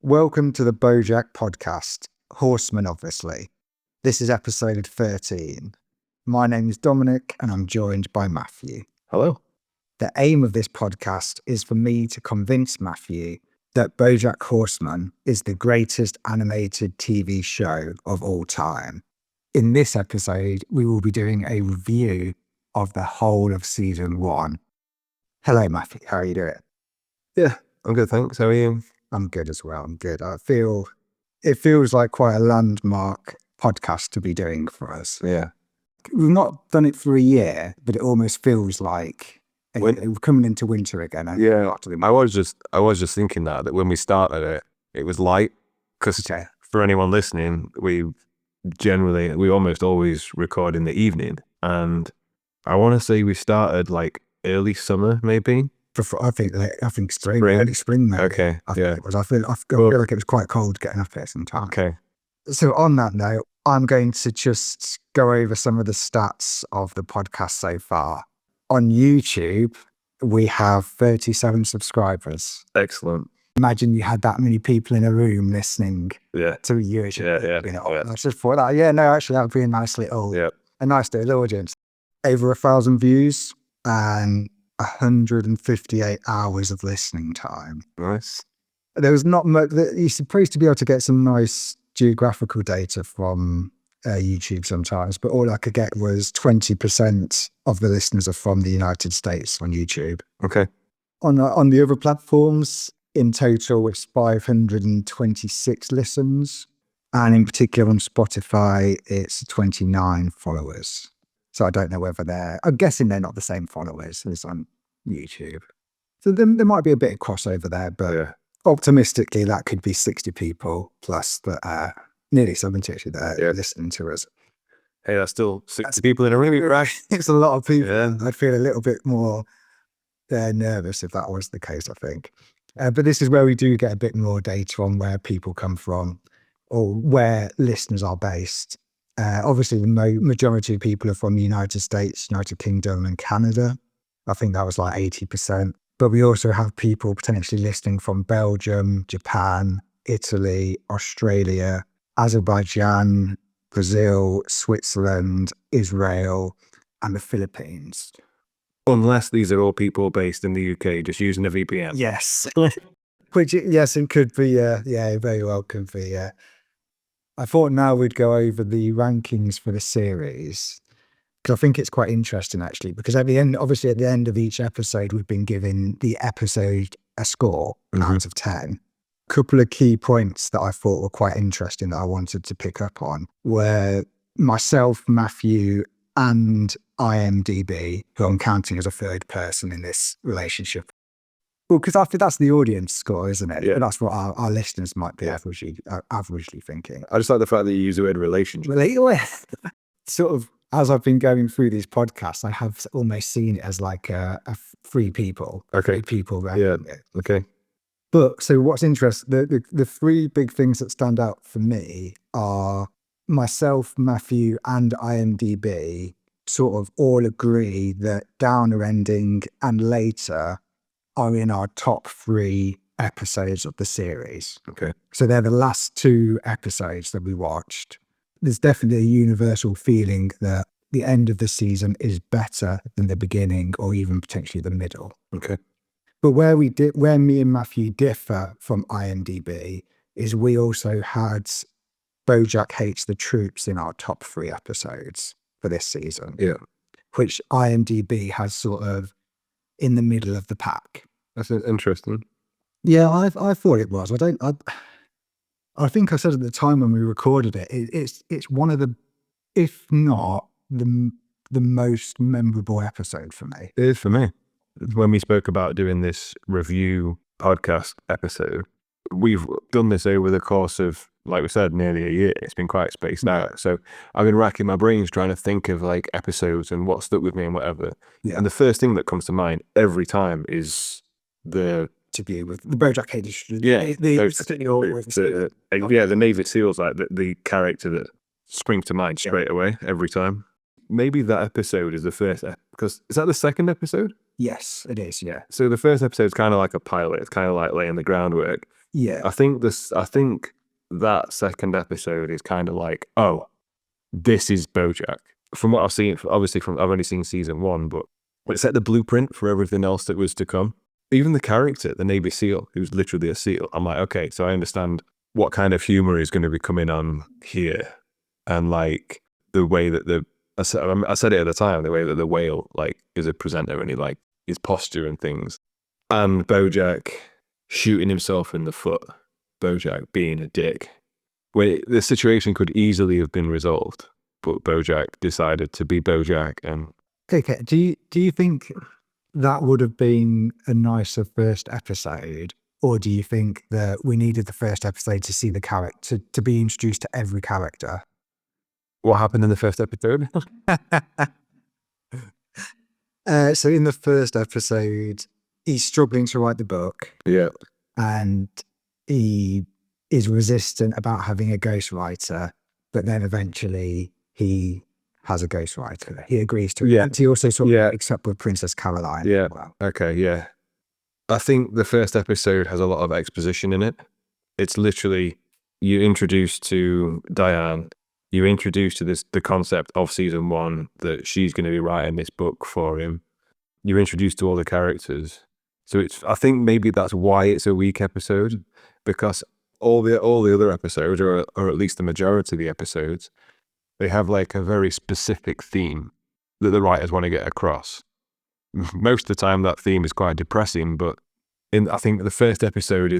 Welcome to the Bojack Podcast Horseman Obviously. This is episode 13. My name is Dominic and I'm joined by Matthew. Hello. The aim of this podcast is for me to convince Matthew that Bojack Horseman is the greatest animated TV show of all time. In this episode, we will be doing a review of the whole of season 1. Hello, Matthew. How are you doing? Yeah, I'm good, thanks. How are you? I'm good as well. I'm good. It feels like quite a landmark podcast to be doing for us. Yeah. We've not done it for a year, but it almost feels like we're coming into winter again. Yeah, I was just thinking that when we started it was light, because for anyone listening, we almost always record in the evening, and I want to say we started like early summer, maybe. I think spring. Early spring, maybe. Okay. I feel like it was quite cold getting up here sometimes. Okay. So on that note, I'm going to just go over some of the stats of the podcast so far. On YouTube, we have 37 subscribers. Excellent. Imagine you had that many people in a room listening to you. I just thought that, that would be a nice little audience. Over 1,000 views and 158 hours of listening time. Nice. There was not much. You're supposed to be able to get some nice geographical data from YouTube sometimes, but all I could get was 20% of the listeners are from the United States on YouTube. Okay. On the other platforms, in total, it's 526 listens. And in particular on Spotify, it's 29 followers. So I don't know whether I'm guessing they're not the same followers as on YouTube. So there might be a bit of crossover there, but optimistically, that could be 60 people plus that nearly 70 actually that are listening to us. Hey, that's still 60 people in a room, right? It's a lot of people. Yeah. I'd feel a little bit more nervous if that was the case, I think. But this is where we do get a bit more data on where people come from or where listeners are based. Obviously, the majority of people are from the United States, United Kingdom and Canada. I think that was like 80%. But we also have people potentially listening from Belgium, Japan, Italy, Australia, Azerbaijan, Brazil, Switzerland, Israel, and the Philippines. Unless these are all people based in the UK just using a VPN. Yes. Which, yes, it could be, very well could be, I thought now we'd go over the rankings for the series, because I think it's quite interesting actually, because at the end of each episode, we've been giving the episode a score out of 10. A couple of key points that I thought were quite interesting that I wanted to pick up on were myself, Matthew, and IMDb, who I'm counting as a third person in this relationship. Well, because I think that's the audience score, isn't it? Yeah. But that's what our listeners might be averagely thinking. I just like the fact that you use the word relationship. Sort of, as I've been going through these podcasts, I have almost seen it as like a three people. Okay. Three people. Yeah. Okay. But so what's interesting, the three big things that stand out for me are myself, Matthew, and IMDb sort of all agree that Downer Ending and Later are in our top 3 episodes of the series. Okay. So they're the last 2 episodes that we watched. There's definitely a universal feeling that the end of the season is better than the beginning or even potentially the middle. Okay. But where me and Matthew differ from IMDb is we also had Bojack Hates the Troops in our top 3 episodes for this season. Yeah. Which IMDb has sort of in the middle of the pack. That's interesting. Yeah, I thought it was. I think I said at the time when we recorded it, it's one of the, if not the most memorable episode for me. It is for me. When we spoke about doing this review podcast episode, we've done this over the course of, like we said, nearly a year. It's been quite spaced out. So I've been racking my brains trying to think of like episodes and what stuck with me and whatever. Yeah. And the first thing that comes to mind every time is the interview with the Bojack Hates the Navy SEALs, like the character that springs to mind straight away every time. Maybe that episode is the first, because is that the second episode? Yes, it is, yeah. So the first episode is kind of like a pilot. It's kind of like laying the groundwork. Yeah. I think that second episode is kind of like, oh, this is Bojack. From what I've seen, obviously I've only seen season 1, but it set the blueprint for everything else that was to come. Even the character, the Navy SEAL, who's literally a SEAL, I'm like, okay, so I understand what kind of humor is going to be coming on here. And like the way that I said it at the time, the way that the whale like is a presenter and he like his posture and things. And Bojack shooting himself in the foot, Bojack being a dick. Where the situation could easily have been resolved, but Bojack decided to be Bojack. And Okay. Do you think that would have been a nicer first episode? Or do you think that we needed the first episode to see the character, to be introduced to every character? what happened in the first episode? So in the first episode, he's struggling to write the book. Yeah. And he is resistant about having a ghostwriter, but then eventually he has a ghostwriter. He agrees to it. Yeah. And he also sort of Yeah. picks up with Princess Caroline. Yeah. As well. Okay, yeah. I think the first episode has a lot of exposition in it. It's literally you introduce to Diane, you introduce to the concept of season 1 that she's going to be writing this book for him. You're introduced to all the characters. So I think maybe that's why it's a weak episode, because all the other episodes, or at least the majority of the episodes, they have like a very specific theme that the writers want to get across. Most of the time that theme is quite depressing, but I think the first episode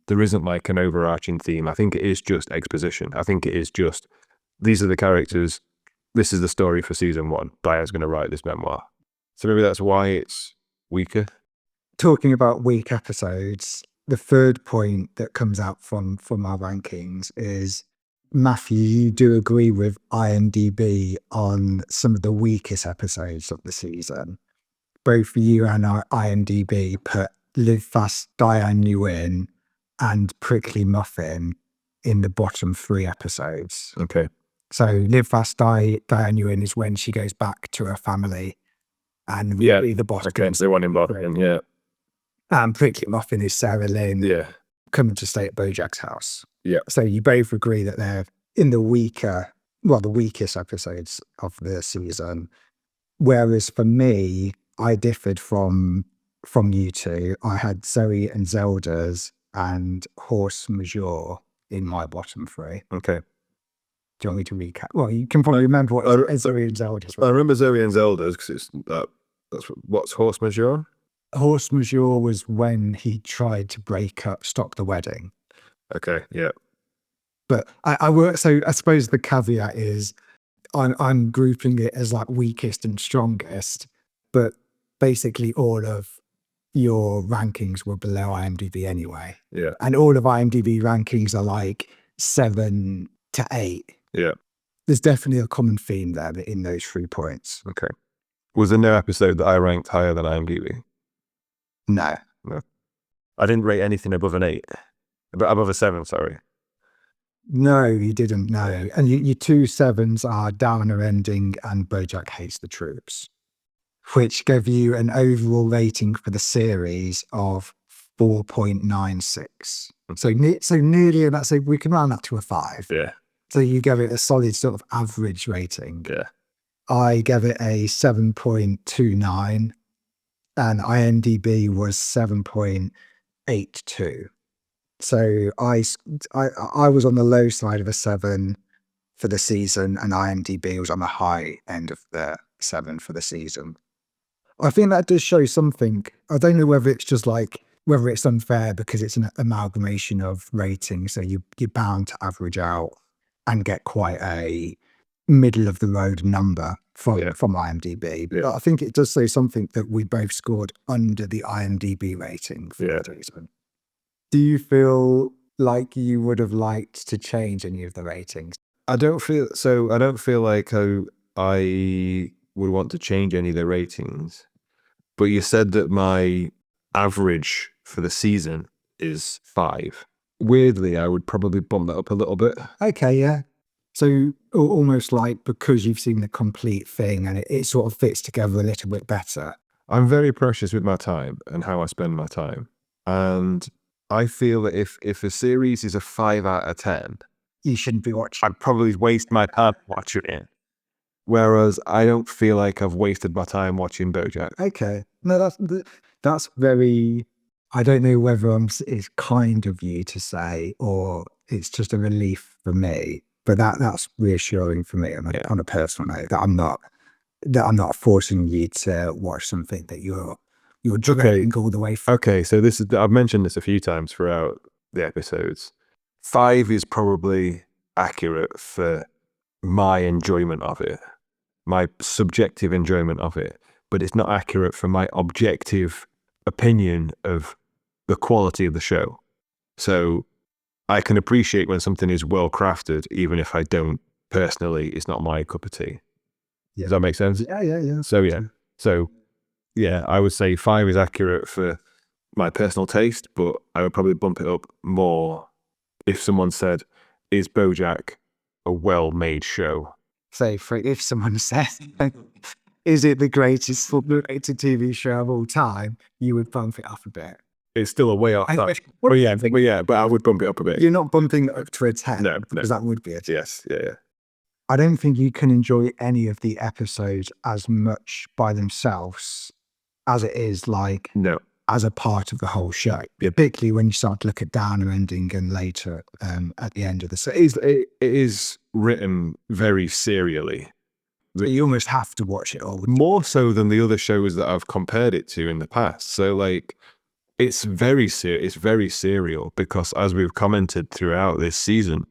there isn't like an overarching theme. I think it is just exposition. I think it is just, these are the characters, this is the story for season 1. Diane's going to write this memoir. So maybe that's why it's weaker. Talking about weak episodes, the third point that comes out from our rankings is, Matthew, you do agree with IMDb on some of the weakest episodes of the season. Both you and our IMDb put Live Fast, Diane You Win and Prickly Muffin in the bottom 3 episodes. Okay. So Live Fast, Diane You Win is when she goes back to her family and really the bottom. Okay, so they want him Boston, yeah. And Prickly Muffin is Sarah Lynn coming to stay at Bojack's house. Yeah. So you both agree that they're in the weakest episodes of the season. Whereas for me, I differed from you two. I had Zoe and Zelda's and Horse Majeure in my bottom 3. Okay. Do you want me to recap? Well, you can probably remember what Zoe and Zelda's were. I remember Zoe and Zelda's because what's Horse Majeure? Horse Majeure was when he tried to stop the wedding. Okay, yeah. But so I suppose the caveat is I'm grouping it as like weakest and strongest, but basically all of your rankings were below IMDb anyway. Yeah. And all of IMDb rankings are like 7 to 8. Yeah. There's definitely a common theme there in those 3 points. Okay. Was there no episode that I ranked higher than IMDb? No. I didn't rate anything above an 8. Above a 7, sorry. No, you didn't, no. And your 2 7s are Downer Ending and Bojack Hates the Troops, which gave you an overall rating for the series of 4.96. So nearly, let's say we can round that to a 5. Yeah. So you gave it a solid sort of average rating. Yeah. I gave it a 7.29 and IMDb was 7.82. So I was on the low side of a 7 for the season, and IMDb was on the high end of the 7 for the season. I think that does show something. I don't know whether it's just like, whether it's unfair because it's an amalgamation of ratings, so you're bound to average out and get quite a middle of the road number from IMDb. But I think it does say something that we both scored under the IMDb rating for the season. Do you feel like you would have liked to change any of the ratings? I don't feel like I would want to change any of the ratings. But you said that my average for the season is 5. Weirdly, I would probably bump that up a little bit. Okay, yeah. So almost like because you've seen the complete thing and it sort of fits together a little bit better. I'm very precious with my time and how I spend my time. And I feel that if a series is a 5 out of 10, You shouldn't be watching. I'd probably waste my time watching it. Whereas I don't feel like I've wasted my time watching Bojack. Okay. No, that's very. I don't know whether it's kind of you to say or it's just a relief for me, but that's reassuring for me on a personal note that I'm not forcing you to watch something that you're dreading all the way through. Okay, so I've mentioned this a few times throughout the episodes. 5 is probably accurate for my enjoyment of it, my subjective enjoyment of it, but it's not accurate for my objective opinion of the quality of the show. So I can appreciate when something is well crafted, even if I don't personally, it's not my cup of tea. Yeah. Does that make sense? Yeah. So I would say 5 is accurate for my personal taste, but I would probably bump it up more if someone said, is Bojack a well-made show? So if someone says, is it the greatest rated TV show of all time, you would bump it up a bit. It's still a way off that. But I would bump it up a bit. You're not bumping it up to a 10. No. Because that would be a 10. Yes, yeah. I don't think you can enjoy any of the episodes as much by themselves as it is like as a part of the whole show. Yeah. Particularly when you start to look at Downer ending and later at the end of the series. It is written very serially. You almost have to watch it all. More so than the other shows that I've compared it to in the past. So like, it's very serial because as we've commented throughout this season,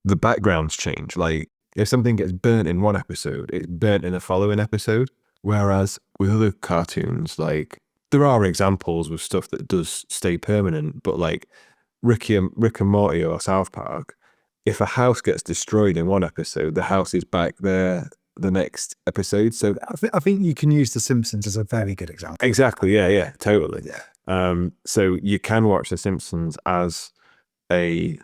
the backgrounds change. Like if something gets burnt in one episode, it's burnt in the following episode. Whereas with other cartoons, like there are examples with stuff that does stay permanent, but like Rick and Morty or South Park, if a house gets destroyed in one episode, the house is back there the next episode. So I think you can use The Simpsons as a very good example. Exactly. Yeah, totally. Yeah. So you can watch The Simpsons as a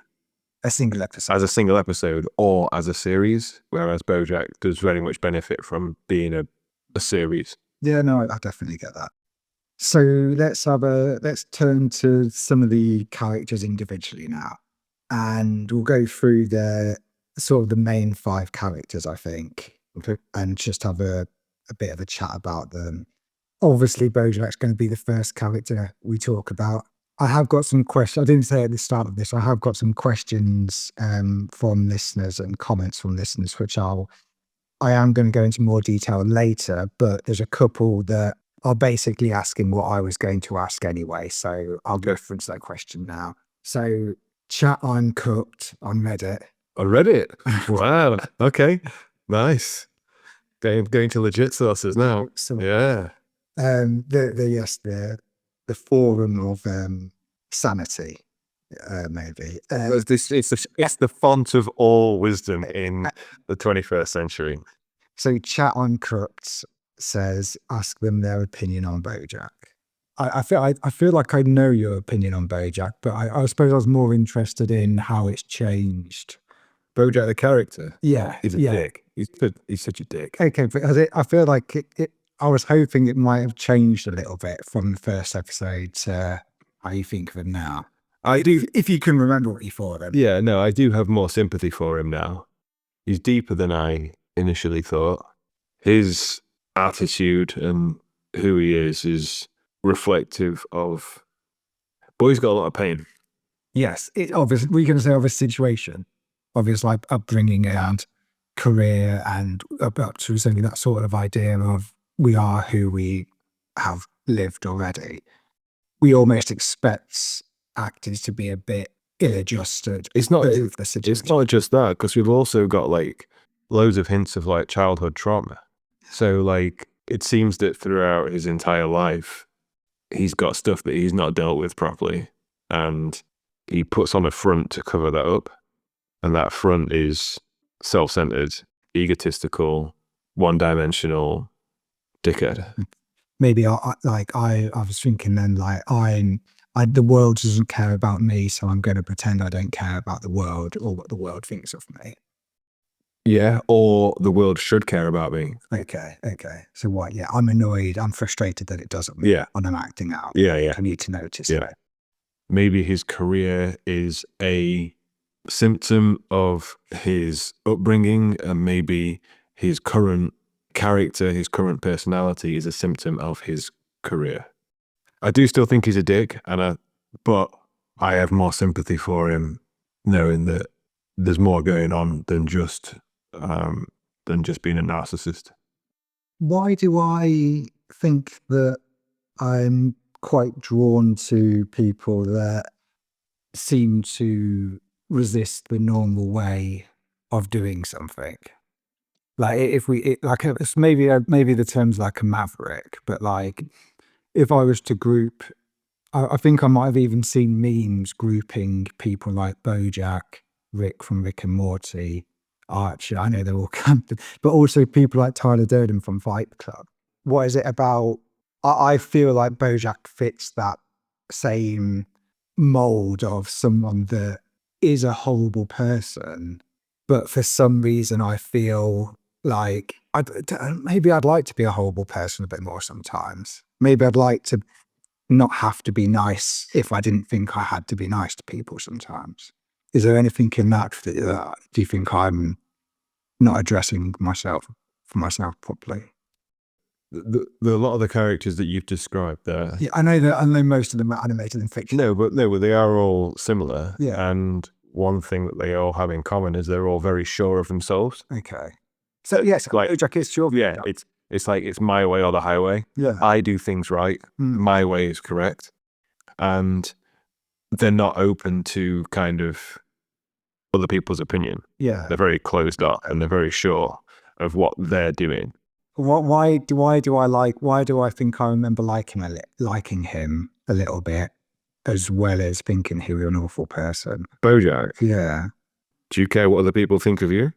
single episode, or as a series, whereas Bojack does very much benefit from being a series. Yeah, no, I definitely get that. So let's turn to some of the characters individually now, and we'll go through the main 5 characters, I think. Okay. And just have a bit of a chat about them. Obviously, Bojack's going to be the first character we talk about. I have got some questions. I didn't say at the start of this, I have got some questions from listeners and comments from listeners, which I am going to go into more detail later, but there's a couple that are basically asking what I was going to ask anyway. So I'll go through that question now. So chat Uncooked on Reddit. On Reddit? Wow. Okay. Nice. Going to legit sources now. Yeah. The forum of sanity, maybe. It's the font of all wisdom in the 21st century. So Chat Uncooked says, ask them their opinion on Bojack. I feel like I know your opinion on Bojack, but I suppose I was more interested in how it's changed. Bojack the character? Yeah. He's a dick. He's such a dick. Okay, but I feel like I was hoping it might have changed a little bit from the first episode to how you think of him now. I do, if you can remember what you thought of him. Yeah, no, I do have more sympathy for him now. He's deeper than I initially thought. His attitude and who he is reflective of. Boy's got a lot of pain. Yes, obviously, we're going to say of a situation, of his like upbringing and career, and up to certainly that sort of idea of we are who we have lived already. We almost expect actors to be a bit ill-adjusted. It's not just that, because we've also got like loads of hints of like childhood trauma. So like it seems that throughout his entire life, he's got stuff that he's not dealt with properly, and he puts on a front to cover that up. And that front is self-centered, egotistical, one-dimensional dickhead. Maybe I was thinking then, like, the world doesn't care about me, so I'm going to pretend I don't care about the world or what the world thinks of me. Yeah, or the world should care about me. Okay. So what? Yeah, I'm annoyed. I'm frustrated that it doesn't. Yeah. And I'm acting out. Yeah. I need to notice. Yeah. maybe his career is a symptom of his upbringing, and maybe his current character, his current personality is a symptom of his career. I do still think he's a dick, but I have more sympathy for him knowing that there's more going on than just being a narcissist. Why do I think that I'm quite drawn to people that seem to resist the normal way of doing something? Like it's maybe the term's like a maverick, but like if I was to group, I think I might have even seen memes grouping people like Bojack, Rick from Rick and Morty, Archer. I know they're all camping, but also people like Tyler Durden from Fight Club. What is it about? I feel like Bojack fits that same mold of someone that is a horrible person, but for some reason I feel like maybe I'd like to be a horrible person a bit more sometimes. Maybe I'd like to not have to be nice if I didn't think I had to be nice to people sometimes. Is there anything in that do you think I'm not addressing myself properly? The a lot of the characters that you've described there. Yeah, I know most of them are animated in fiction. No, but they are all similar. Yeah. And one thing that they all have in common is they're all very sure of themselves. Okay. So yes, Like- Bojack is sure. Yeah, it's like it's my way or the highway. Yeah. I do things right. My way is correct. And they're not open to kind of other people's opinion. Yeah. They're very closed up and they're very sure of what they're doing. Why do I think I remember liking him a little bit, as well as thinking he was an awful person? Bojack, Yeah. do you care what other people think of you?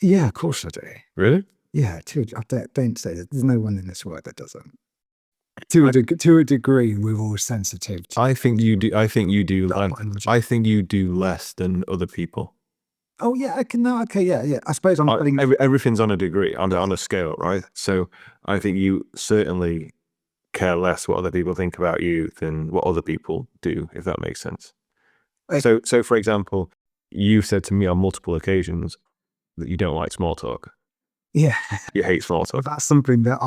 Yeah, of course I do. Really? Yeah, don't say that. There's no one in this world that doesn't. To a degree, we're all sensitive to I think you do. I think you do. that And one. I think you do less than other people. Oh yeah, okay, yeah. I suppose I'm putting Everything's on a degree, on a scale, right? So I think you certainly care less what other people think about you than what other people do, if that makes sense. Okay. So for example, you've said to me on multiple occasions that you don't like small talk. yeah. You hate small talk. That's something that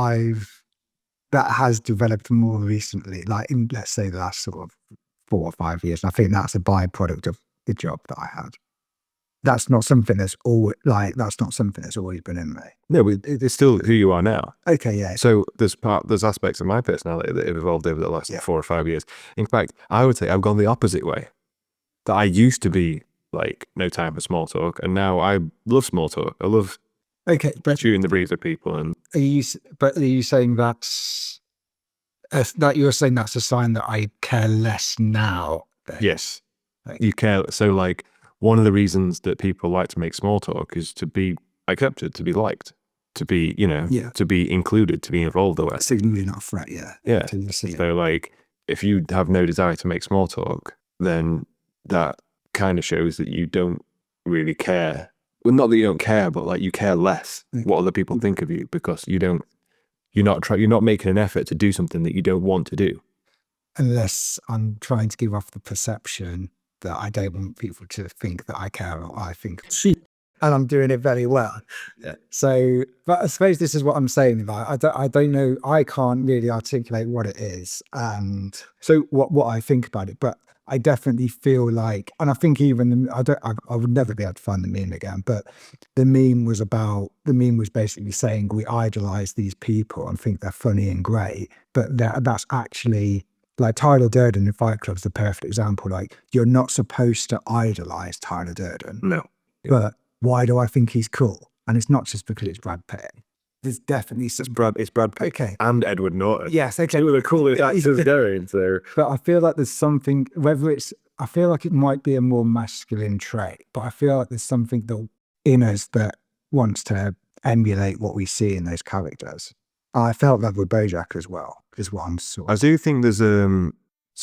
has developed more recently, like in, let's say, the last sort of 4 or 5 years. I think that's a byproduct of the job that I had. That's not something that's always been in me. No, but it's still who you are now. Okay, yeah. So there's aspects of my personality that have evolved over the last 4 or 5 years. In fact, I would say I've gone the opposite way. That I used to be like no time for small talk, and now I love small talk. I love shooting the breeze with people. And are you saying that you're saying that's a sign that I care less now? Then? yes, Okay. you care. So like one of the reasons that people like to make small talk is to be accepted, to be liked, to be to be included, to be involved. Or Signally not a threat, yeah. yeah. To see it. So like if you have no desire to make small talk, then that kind of shows that you don't really care. Well, not that you don't care, but like you care less what other people think of you, because you're not making an effort to do something that you don't want to do. Unless I'm trying to give off the perception that I don't want people to think that I care, or I think and I'm doing it very well. Yeah. So, but I suppose this is what I'm saying. Like, I don't know. I can't really articulate what it is, and so what I think about it. But I definitely feel like, and I think even I would never be able to find the meme again. But the meme was basically saying we idolize these people and think they're funny and great, but that's actually. Like Tyler Durden in Fight Club is the perfect example. Like, you're not supposed to idolize Tyler Durden. No. But why do I think he's cool? And it's not just because it's Brad Pitt. There's definitely some... It's Brad Pitt. Okay. And Edward Norton. Yes, okay. Two of the coolest actors going. So. But I feel like there's something, I feel like it might be a more masculine trait, but I feel like there's something in us that wants to emulate what we see in those characters. I felt that with Bojack as well, is what I'm sort of... I do think there's so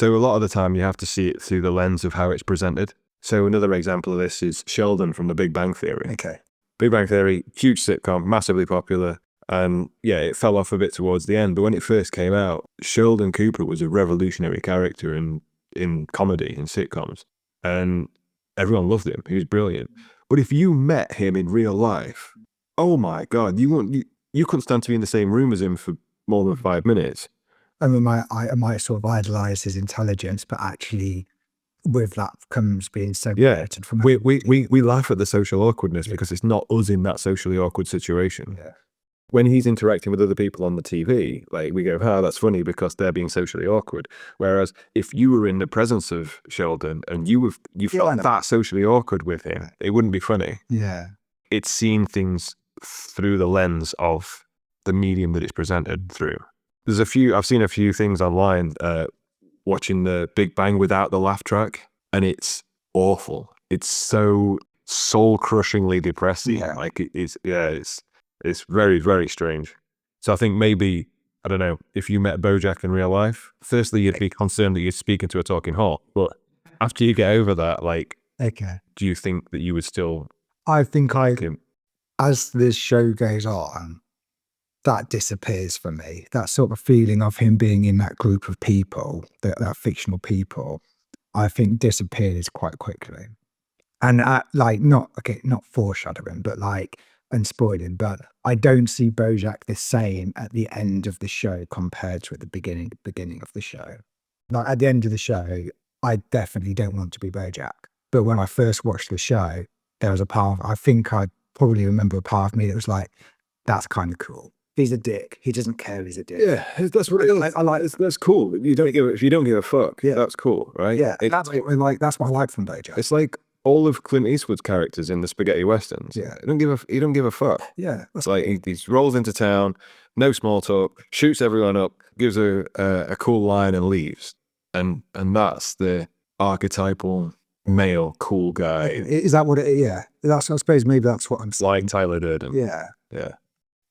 a lot of the time you have to see it through the lens of how it's presented. So another example of this is Sheldon from The Big Bang Theory. Okay. Big Bang Theory, huge sitcom, massively popular. And yeah, it fell off a bit towards the end. But when it first came out, Sheldon Cooper was a revolutionary character. And in comedy, in sitcoms, and everyone loved him. He was brilliant. But if you met him in real life, oh my God, you couldn't stand to be in the same room as him for more than 5 minutes. I mean, I might sort of idolize his intelligence, but actually with that comes being separated from We laugh at the social awkwardness because it's not us in that socially awkward situation. Yeah. When he's interacting with other people on the TV, like we go, that's funny because they're being socially awkward. Whereas if you were in the presence of Sheldon and you felt that socially awkward with him, it wouldn't be funny. Yeah. It's seeing things through the lens of the medium that it's presented through. I've seen a few things online, watching the Big Bang without the laugh track, and it's awful. It's so soul-crushingly depressing. Yeah. Like it's very, very strange. So I think maybe, I don't know, if you met Bojack in real life, firstly, you'd be concerned that you're speaking to a talking hawk. But after you get over that, like, do you think that you would still... I think as this show goes on, that disappears for me. That sort of feeling of him being in that group of people, that fictional people, I think disappears quite quickly. And not foreshadowing, but and spoiling, but I don't see Bojack the same at the end of the show compared to at the beginning of the show. Like at the end of the show, I definitely don't want to be Bojack. But when I first watched the show, there was a part I think I probably remember a part of me that was like, that's kind of cool. He's a dick. He doesn't care he's a dick. Yeah, that's what I like. That's cool. If you don't give a fuck, that's cool, right? Yeah, that's what I like from Bojack. It's like all of Clint Eastwood's characters in the spaghetti westerns. Yeah, he don't give a fuck. Yeah, it's like he rolls into town, no small talk, shoots everyone up, gives a cool line and leaves, and that's the archetypal male cool guy. Is that what it is? Yeah, I suppose maybe that's what I'm saying. Like Tyler Durden. Yeah.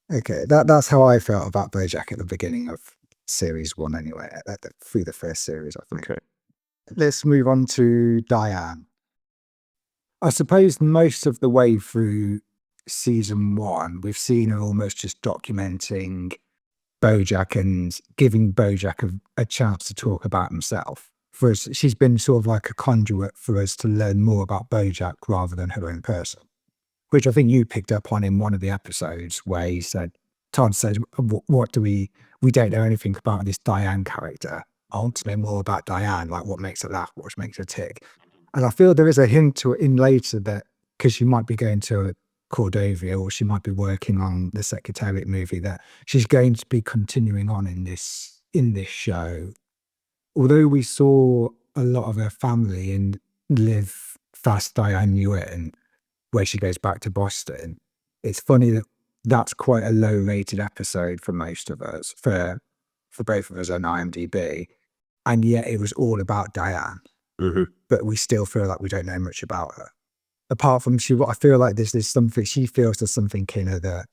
Okay, that's how I felt about Bojack at the beginning of series 1 anyway, through the first series, I think. Okay. Let's move on to Diane. I suppose most of the way through season 1, we've seen her almost just documenting Bojack and giving Bojack a chance to talk about himself. For us, she's been sort of like a conduit for us to learn more about Bojack rather than her own person. Which I think you picked up on in one of the episodes where Todd says, what do we don't know anything about this Diane character. I want to know more about Diane, like what makes her laugh, what makes her tick. And I feel there is a hint to it in later that, because she might be going to Cordovia or she might be working on the Secretariat movie, that she's going to be continuing on in this show. Although we saw a lot of her family in Live Fast, Diane Knew It, and where she goes back to Boston, it's funny that that's quite a low-rated episode for most of us, for both of us on IMDb, and yet it was all about Diane. Mm-hmm. But we still feel like we don't know much about her. Apart from I feel like there's something, she feels there's something in her that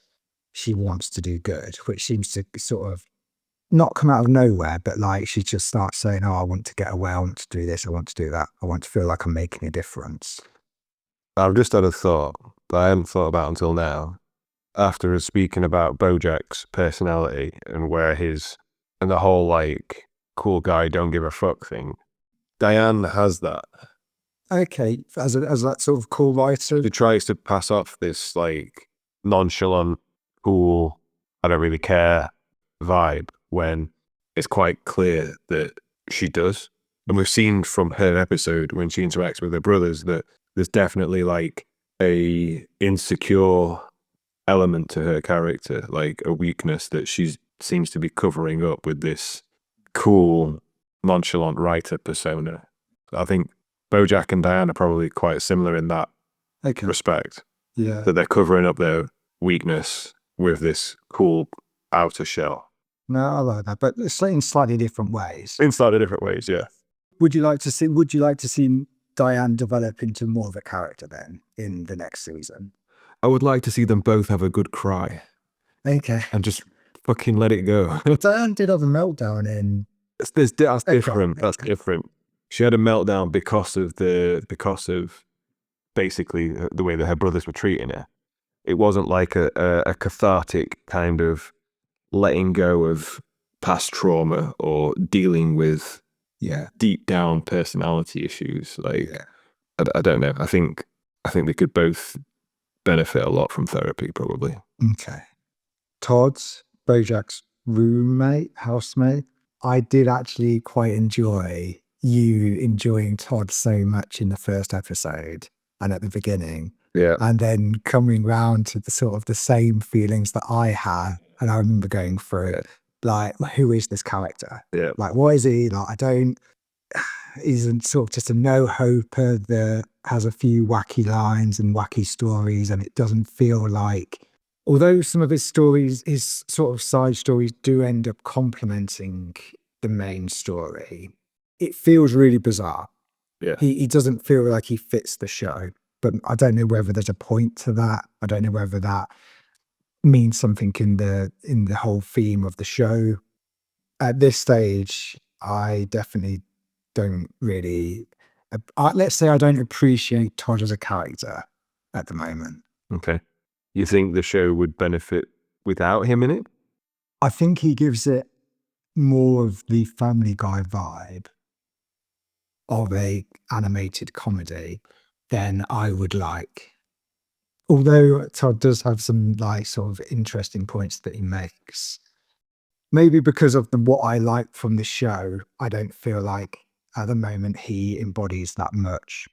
she wants to do good, which seems to sort of not come out of nowhere, but like she just starts saying, I want to get away, I want to do this, I want to do that, I want to feel like I'm making a difference. I've just had a thought that I hadn't thought about until now. After speaking about Bojack's personality and and the whole like cool guy don't give a fuck thing, Diane has that. Okay, as that sort of cool writer. She tries to pass off this like nonchalant, cool, I don't really care vibe when it's quite clear that she does. And we've seen from her episode when she interacts with her brothers that there's definitely like a insecure element to her character, like a weakness that she seems to be covering up with this cool, nonchalant writer persona. I think Bojack and Diane are probably quite similar in that respect. Yeah. That they're covering up their weakness with this cool outer shell. No, I like that, but it's in slightly different ways. In slightly different ways, yeah. Would you like to see Diane develop into more of a character then in the next season? I would like to see them both have a good cry. Okay. And just fucking let it go. Diane did have a meltdown in... That's different. That's different. She had a meltdown because of basically the way that her brothers were treating her. It wasn't like a cathartic kind of letting go of past trauma or dealing with deep down personality issues. Like, Yeah. I don't know. I think they could both benefit a lot from therapy, probably. Okay. Todd's, Bojack's housemate. I did actually quite enjoy you enjoying Todd so much in the first episode and at the beginning. Yeah. And then coming round to the sort of the same feelings that I had. And I remember going through it, like, who is this character? Yeah. Like, what is he? Like, he's sort of just a no-hoper that has a few wacky lines and wacky stories, and it doesn't feel like, although some of his stories, his sort of side stories do end up complementing the main story, it feels really bizarre. Yeah. He doesn't feel like he fits the show, but I don't know whether there's a point to that. I don't know whether that means something in the whole theme of the show. At this stage, I definitely don't really, let's say I don't appreciate Todd as a character at the moment. Okay. You think the show would benefit without him in it? I think he gives it more of the Family Guy vibe of a animated comedy than I would like. Although Todd does have some like sort of interesting points that he makes. Maybe because of what I like from the show, I don't feel like at the moment he embodies that much.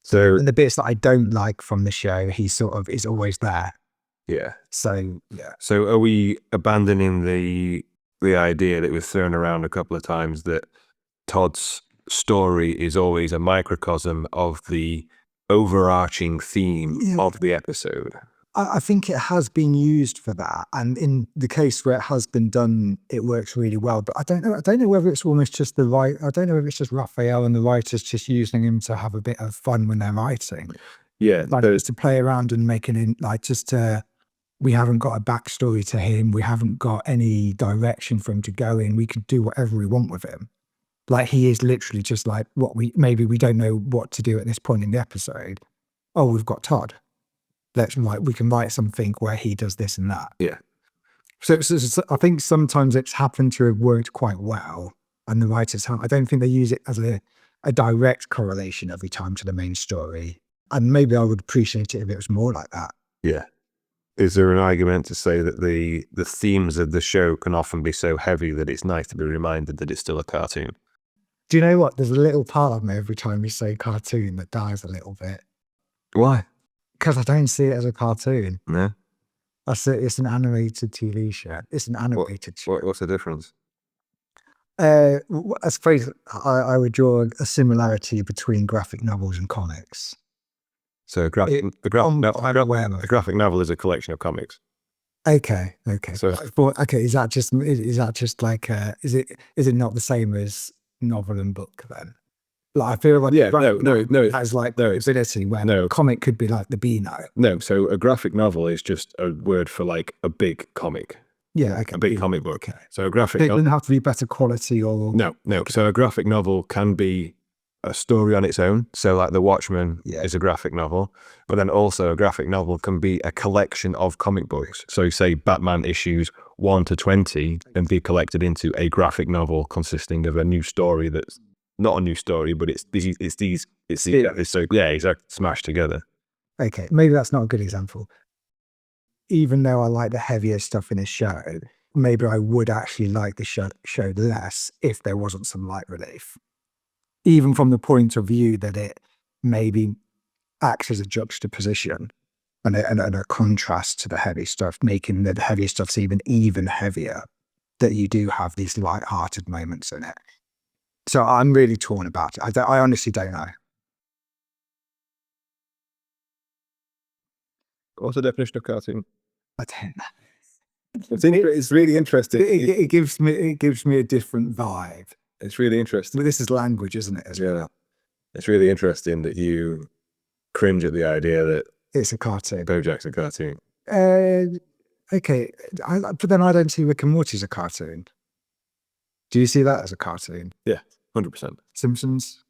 So, And the bits that I don't like from the show, he sort of is always there. yeah. So, yeah. So are we abandoning the idea that was thrown around a couple of times that Todd's story is always a microcosm of the overarching theme of the episode? I think it has been used for that. And in the case where it has been done, it works really well. But I don't know whether it's almost just I don't know if it's just Raphael and the writers just using him to have a bit of fun when they're writing. Yeah. Like just to play around and making it like we haven't got a backstory to him. We haven't got any direction for him to go in. We could do whatever we want with him. Like he is literally just like maybe we don't know what to do at this point in the episode. Oh, we've got Todd. We can write something where he does this and that. Yeah. So I think sometimes it's happened to have worked quite well, and the writers I don't think they use it as a direct correlation every time to the main story. And maybe I would appreciate it if it was more like that. Yeah. Is there an argument to say that the themes of the show can often be so heavy that it's nice to be reminded that it's still a cartoon? Do you know what? There's a little part of me every time you say cartoon that dies a little bit. Why? Because I don't see it as a cartoon. No. It's an animated TV show. It's an animated show. What's the difference? I suppose I would draw a similarity between graphic novels and comics. So a graphic novel is a collection of comics. Okay. So is that just like is it not the same as novel and book then? Like I feel like no, has like the ability where a comic could be like the Beano. No, so a graphic novel is just a word for like a big comic. Yeah, okay. A big comic book. Okay. So a graphic It doesn't have to be better quality or no. So a graphic novel can be a story on its own. So like The Watchmen is a graphic novel, but then also a graphic novel can be a collection of comic books. So say Batman issues 1 to 20 and be collected into a graphic novel consisting of a new story that's not a new story, but it's smashed together. Okay, maybe that's not a good example. Even though I like the heavier stuff in a show, maybe I would actually like the show less if there wasn't some light relief. Even from the point of view that it maybe acts as a juxtaposition and a contrast to the heavy stuff, making the heavy stuff even heavier, that you do have these light-hearted moments in it. So I'm really torn about it. I honestly don't know. What's the definition of cartoon? I don't know. It's really interesting. It gives me a different vibe. It's really interesting. But this is language, isn't it? As well? It's really interesting that you cringe at the idea that it's a cartoon. Bojack's a cartoon. Okay, but then I don't see Rick and Morty as a cartoon. Do you see that as a cartoon? Yeah, 100%. Simpsons?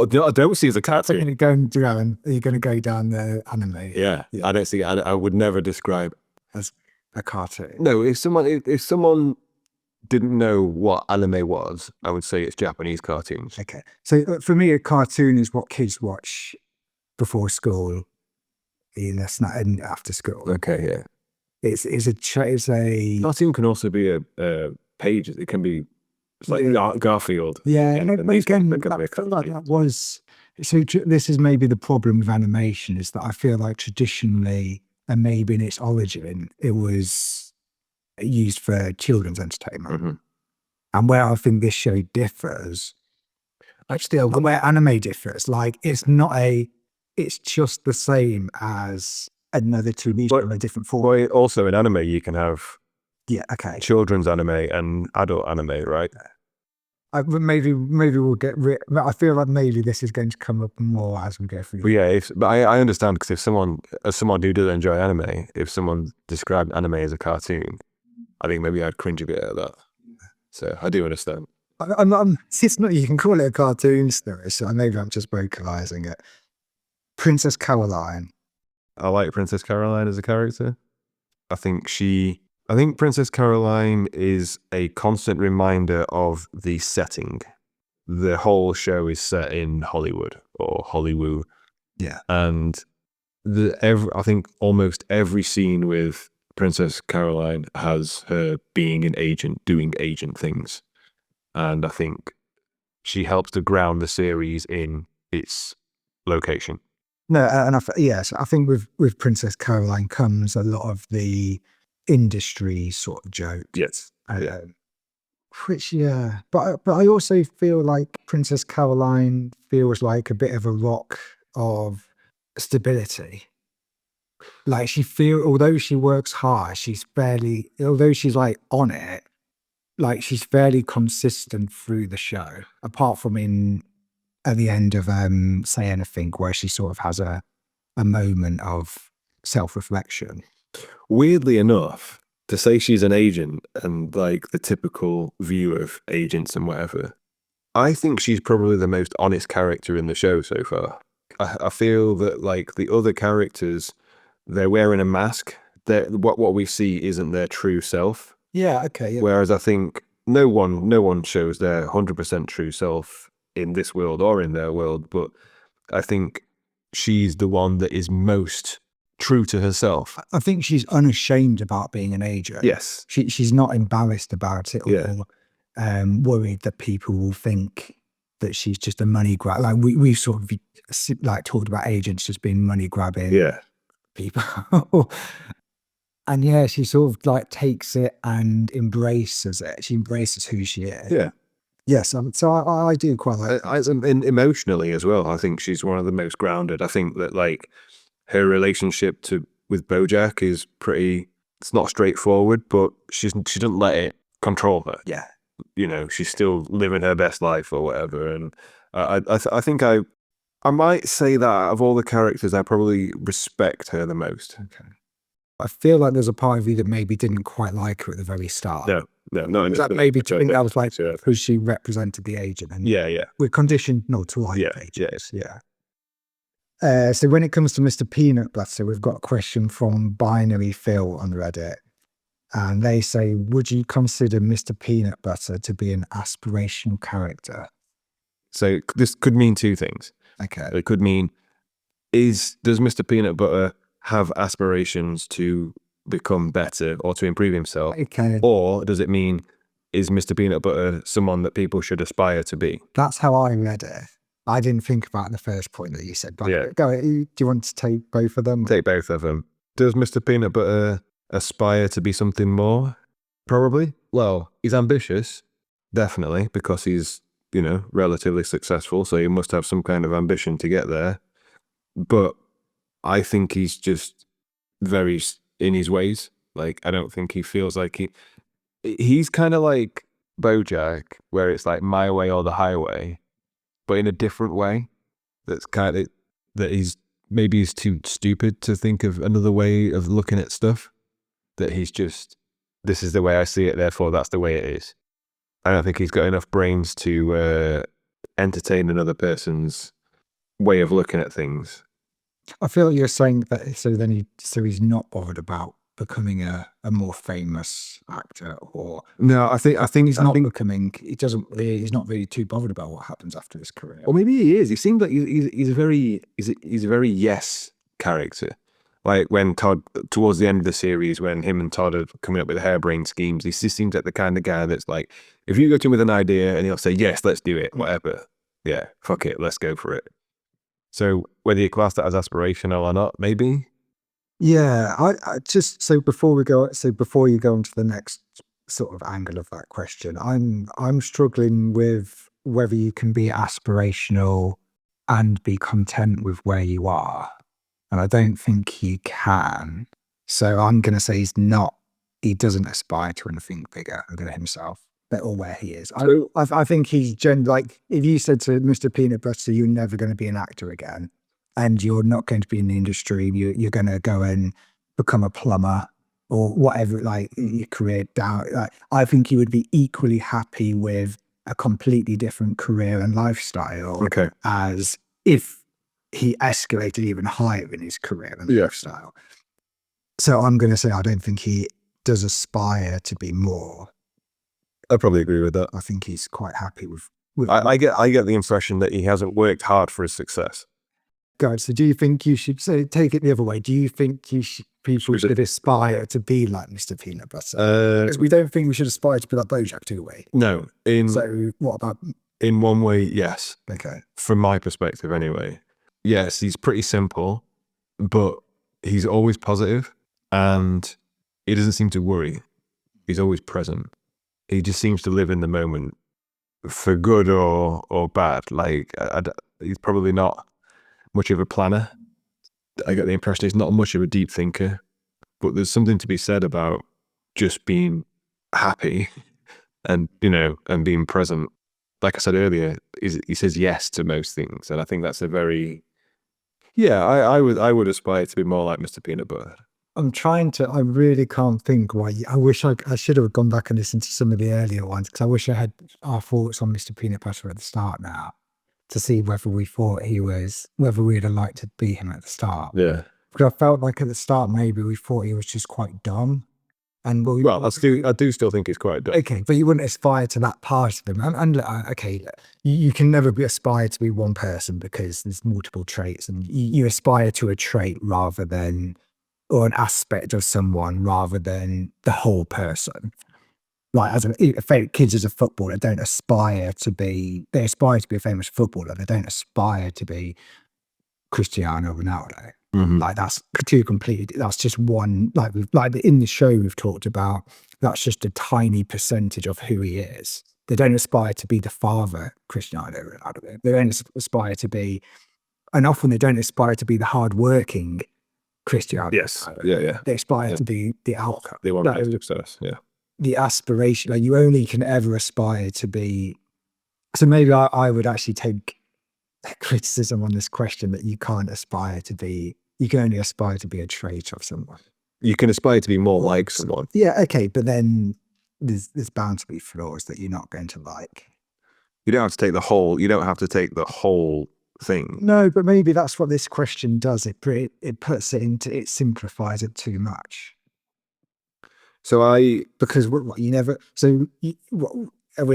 I don't see it as a cartoon. Are you going to go down the anime? Yeah. I don't see. I would never describe as a cartoon. No, if someone didn't know what anime was, I would say it's Japanese cartoons. Okay. So for me, a cartoon is what kids watch before school, and after school. Okay, yeah. It's a Cartoon can also be a page. It can be like Garfield. yeah. Yeah, And and these- again, they're gonna I be a feel like cartoon. that was so. This is maybe the problem with animation is that I feel like traditionally, and maybe in its origin, it was used for children's entertainment. Mhm. And where I think this show differs, Actually, and where anime differs, like it's just the same as another TV show in a different form. Well, also in anime, you can have Yeah, okay. children's anime and adult anime, right? Maybe we'll get I feel like maybe this is going to come up more as we go through. But yeah, but I understand, because if someone, as someone who does enjoy anime, if someone described anime as a cartoon, I think maybe I'd cringe a bit at that. So I do understand. It's not, you can call it a cartoon story, so maybe I'm just vocalizing it. Princess Caroline. I like Princess Caroline as a character. I think Princess Caroline is a constant reminder of the setting. The whole show is set in Hollywood or Hollywood. Yeah. And I think almost every scene with Princess Caroline has her being an agent, doing agent things. And I think she helps to ground the series in its location. No, and yes, I think with Princess Caroline comes a lot of the industry sort of joke. Yes. Yeah. Which, yeah, but I also feel like Princess Caroline feels like a bit of a rock of stability. Like although she works hard, although she's like on it, like she's fairly consistent through the show. Apart from at the end of Say Anything, where she sort of has a moment of self-reflection. Weirdly enough, to say she's an agent and like the typical view of agents and whatever, I think she's probably the most honest character in the show so far. I feel that like the other characters, they're wearing a mask. What we see isn't their true self. Yeah, okay. Yeah. Whereas I think no one shows their 100% true self in this world or in their world, but I think she's the one that is most true to herself. I think she's unashamed about being an agent. Yes. She's not embarrassed about it or Yeah. worried that people will think that she's just a money grab. Like we've sort of like talked about agents just being money grabbing Yeah. people. And yeah, she sort of like takes it and embraces it. She embraces who she is. Yeah. Yes, so I do quite like And emotionally as well, I think she's one of the most grounded. I think that like her relationship with Bojack is pretty. It's not straightforward, but she doesn't let it control her. Yeah. You know, she's still living her best life or whatever. And I think I might say that out of all the characters, I probably respect her the most. Okay. I feel like there's a part of you that maybe didn't quite like her at the very start. No, not in that maybe do you think that was like because she represented the agent, and yeah, we're conditioned not to like agents. Yeah. So when it comes to Mr. Peanut Butter, we've got a question from Binary Phil on Reddit, and they say, "Would you consider Mr. Peanut Butter to be an aspirational character?" So this could mean two things. Okay. It could mean does Mr. Peanut Butter have aspirations to become better or to improve himself? Okay. Or does it mean, is Mr. Peanut Butter someone that people should aspire to be? That's how I read it. I didn't think about the first point that you said, but Yeah. go. Do you want to take both of them? Take both of them. Does Mr. Peanut Butter aspire to be something more? Probably. Well, he's ambitious, definitely, because he's, relatively successful, so he must have some kind of ambition to get there. But I think he's just very in his ways. Like, I don't think he feels like he's kind of like Bojack, where it's like my way or the highway, but in a different way. That's kind of that he's too stupid to think of another way of looking at stuff. That he's just, this is the way I see it, therefore that's the way it is. I don't think he's got enough brains to entertain another person's way of looking at things. I feel like you're saying that, so he's not bothered about becoming a more famous actor, or No, I think he's not becoming. He's not really too bothered about what happens after his career. or maybe he is. He seems like he's a very yes character. Like when Todd, towards the end of the series, when him and Todd are coming up with harebrained schemes, he just seems like the kind of guy that's like, if you go to him with an idea and he'll say, yes, let's do it, whatever. Yeah, fuck it, let's go for it. So whether you class that as aspirational or not, maybe. Yeah, I just before you go on to the next sort of angle of that question, I'm struggling with whether you can be aspirational and be content with where you are, and I don't think you can. So I'm going to say he doesn't aspire to anything bigger than himself or where he is. I think he's like, if you said to Mr. Peanut Butter, you're never going to be an actor again, and you're not going to be in the industry, you're going to go and become a plumber or whatever, like your career down. Like, I think he would be equally happy with a completely different career and lifestyle as if he escalated even higher in his career and lifestyle. So I'm going to say I don't think he does aspire to be more. I probably agree with that. I think he's quite happy with I get the impression that he hasn't worked hard for his success. Guys, so do you think you should take it the other way? Do you think people should aspire to be like Mr. Peanut Butter? Because we don't think we should aspire to be like Bojack, do we? No. So what about? In one way, yes. Okay. From my perspective, anyway. Yes, he's pretty simple, but he's always positive, and he doesn't seem to worry. He's always present. He just seems to live in the moment, for good or bad. Like he's probably not much of a planner. I get the impression he's not much of a deep thinker, but there's something to be said about just being happy and, and being present. Like I said earlier, he says yes to most things. And I think that's a very, I would aspire to be more like Mr. Peanut Butter. I really can't think why. I wish I should have gone back and listened to some of the earlier ones, because I wish I had our thoughts on Mr. Peanut Butter at the start now, to see whether we'd have liked to be him at the start. Yeah. Because I felt like at the start, maybe we thought he was just quite dumb. And I do still think he's quite dumb. Okay, but you wouldn't aspire to that part of him. Okay, you can never aspire to be one person, because there's multiple traits, and you aspire to a trait or an aspect of someone rather than the whole person. Like kids as a footballer don't aspire to be. They aspire to be a famous footballer. They don't aspire to be Cristiano Ronaldo. Mm-hmm. Like that's two completely. That's just one. Like in the show we've talked about. That's just a tiny percentage of who he is. They don't aspire to be the father Cristiano Ronaldo. They don't aspire to be, and often they don't aspire to be the hardworking Cristiano. Yes. Yeah. They aspire to be the outcome. They want success. Yeah. The aspiration, like you only can ever aspire to be. So maybe I would actually take criticism on this question, that you can't aspire to be. You can only aspire to be a trait of someone. You can aspire to be more like someone. Yeah, okay, but then there's bound to be flaws that you're not going to like. You don't have to take the whole. You don't have to take the whole thing. No, but maybe that's what this question does. It puts it into, it simplifies it too much. Because we're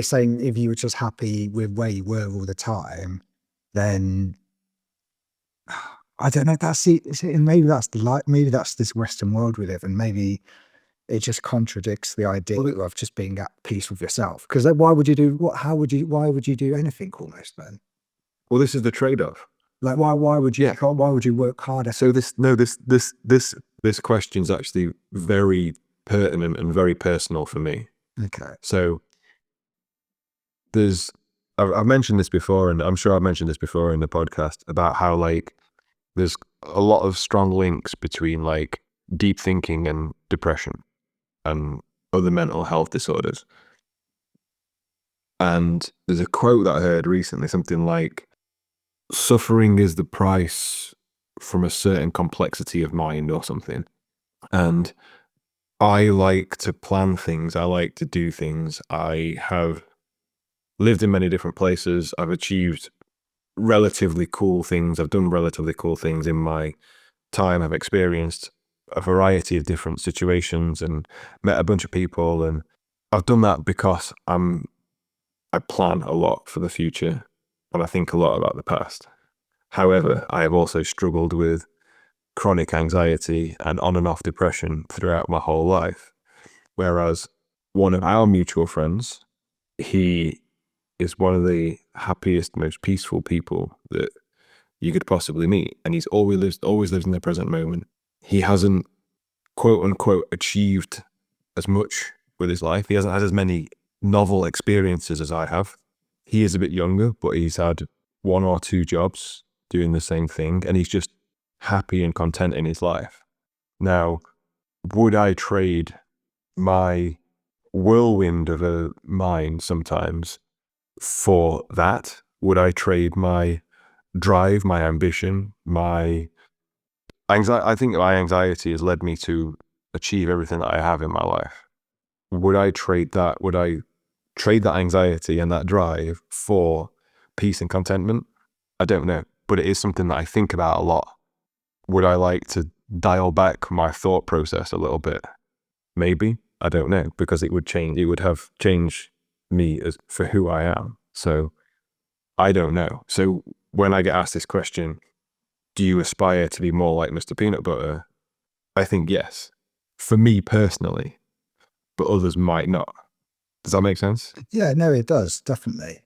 saying if you were just happy with where you were all the time, then I don't know. Maybe that's this Western world we live in. Maybe it just contradicts the idea of just being at peace with yourself. Because why would you do why would you do anything almost then? Well, this is the trade-off. Like why would you? Yeah. Why would you work harder? So this question's actually very pertinent and very personal for me. Okay. So I've mentioned this before, and I'm sure I've mentioned this before in the podcast, about how like there's a lot of strong links between like deep thinking and depression and other mental health disorders. And there's a quote that I heard recently, something like, suffering is the price from a certain complexity of mind or something. And I like to plan things. I like to do things. I have lived in many different places. I've achieved relatively cool things. I've done relatively cool things in my time. I've experienced a variety of different situations and met a bunch of people, and I've done that because I plan a lot for the future and I think a lot about the past. However, I have also struggled with chronic anxiety and on and off depression throughout my whole life. Whereas one of our mutual friends, he is one of the happiest, most peaceful people that you could possibly meet. And he's always lives in the present moment. He hasn't, quote unquote, achieved as much with his life. He hasn't had as many novel experiences as I have. He is a bit younger, but he's had 1 or 2 jobs doing the same thing, and he's just happy and content in his life. Now, would I trade my whirlwind of a mind sometimes for that? Would I trade my drive, my ambition, my anxiety? I think my anxiety has led me to achieve everything that I have in my life. Would I trade that? Would I trade that anxiety and that drive for peace and contentment? I don't know, but it is something that I think about a lot. Would I like to dial back my thought process a little bit? Maybe. I don't know, because it would have changed me for who I am. So I don't know. So when I get asked this question, do you aspire to be more like Mr. Peanut Butter? I think yes, for me personally, but others might not. Does that make sense? Yeah, no, it does, definitely.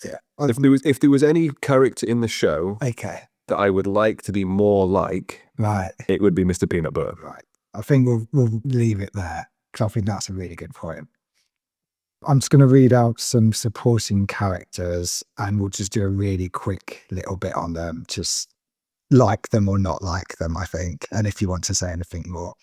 Yeah. If there was any character in the show Okay. that I would like to be more like, Right. it would be Mr. Peanut Butter. Right. I think we'll leave it there, because I think that's a really good point. I'm just going to read out some supporting characters, and we'll just do a really quick little bit on them, just like them or not like them, I think. And if you want to say anything more.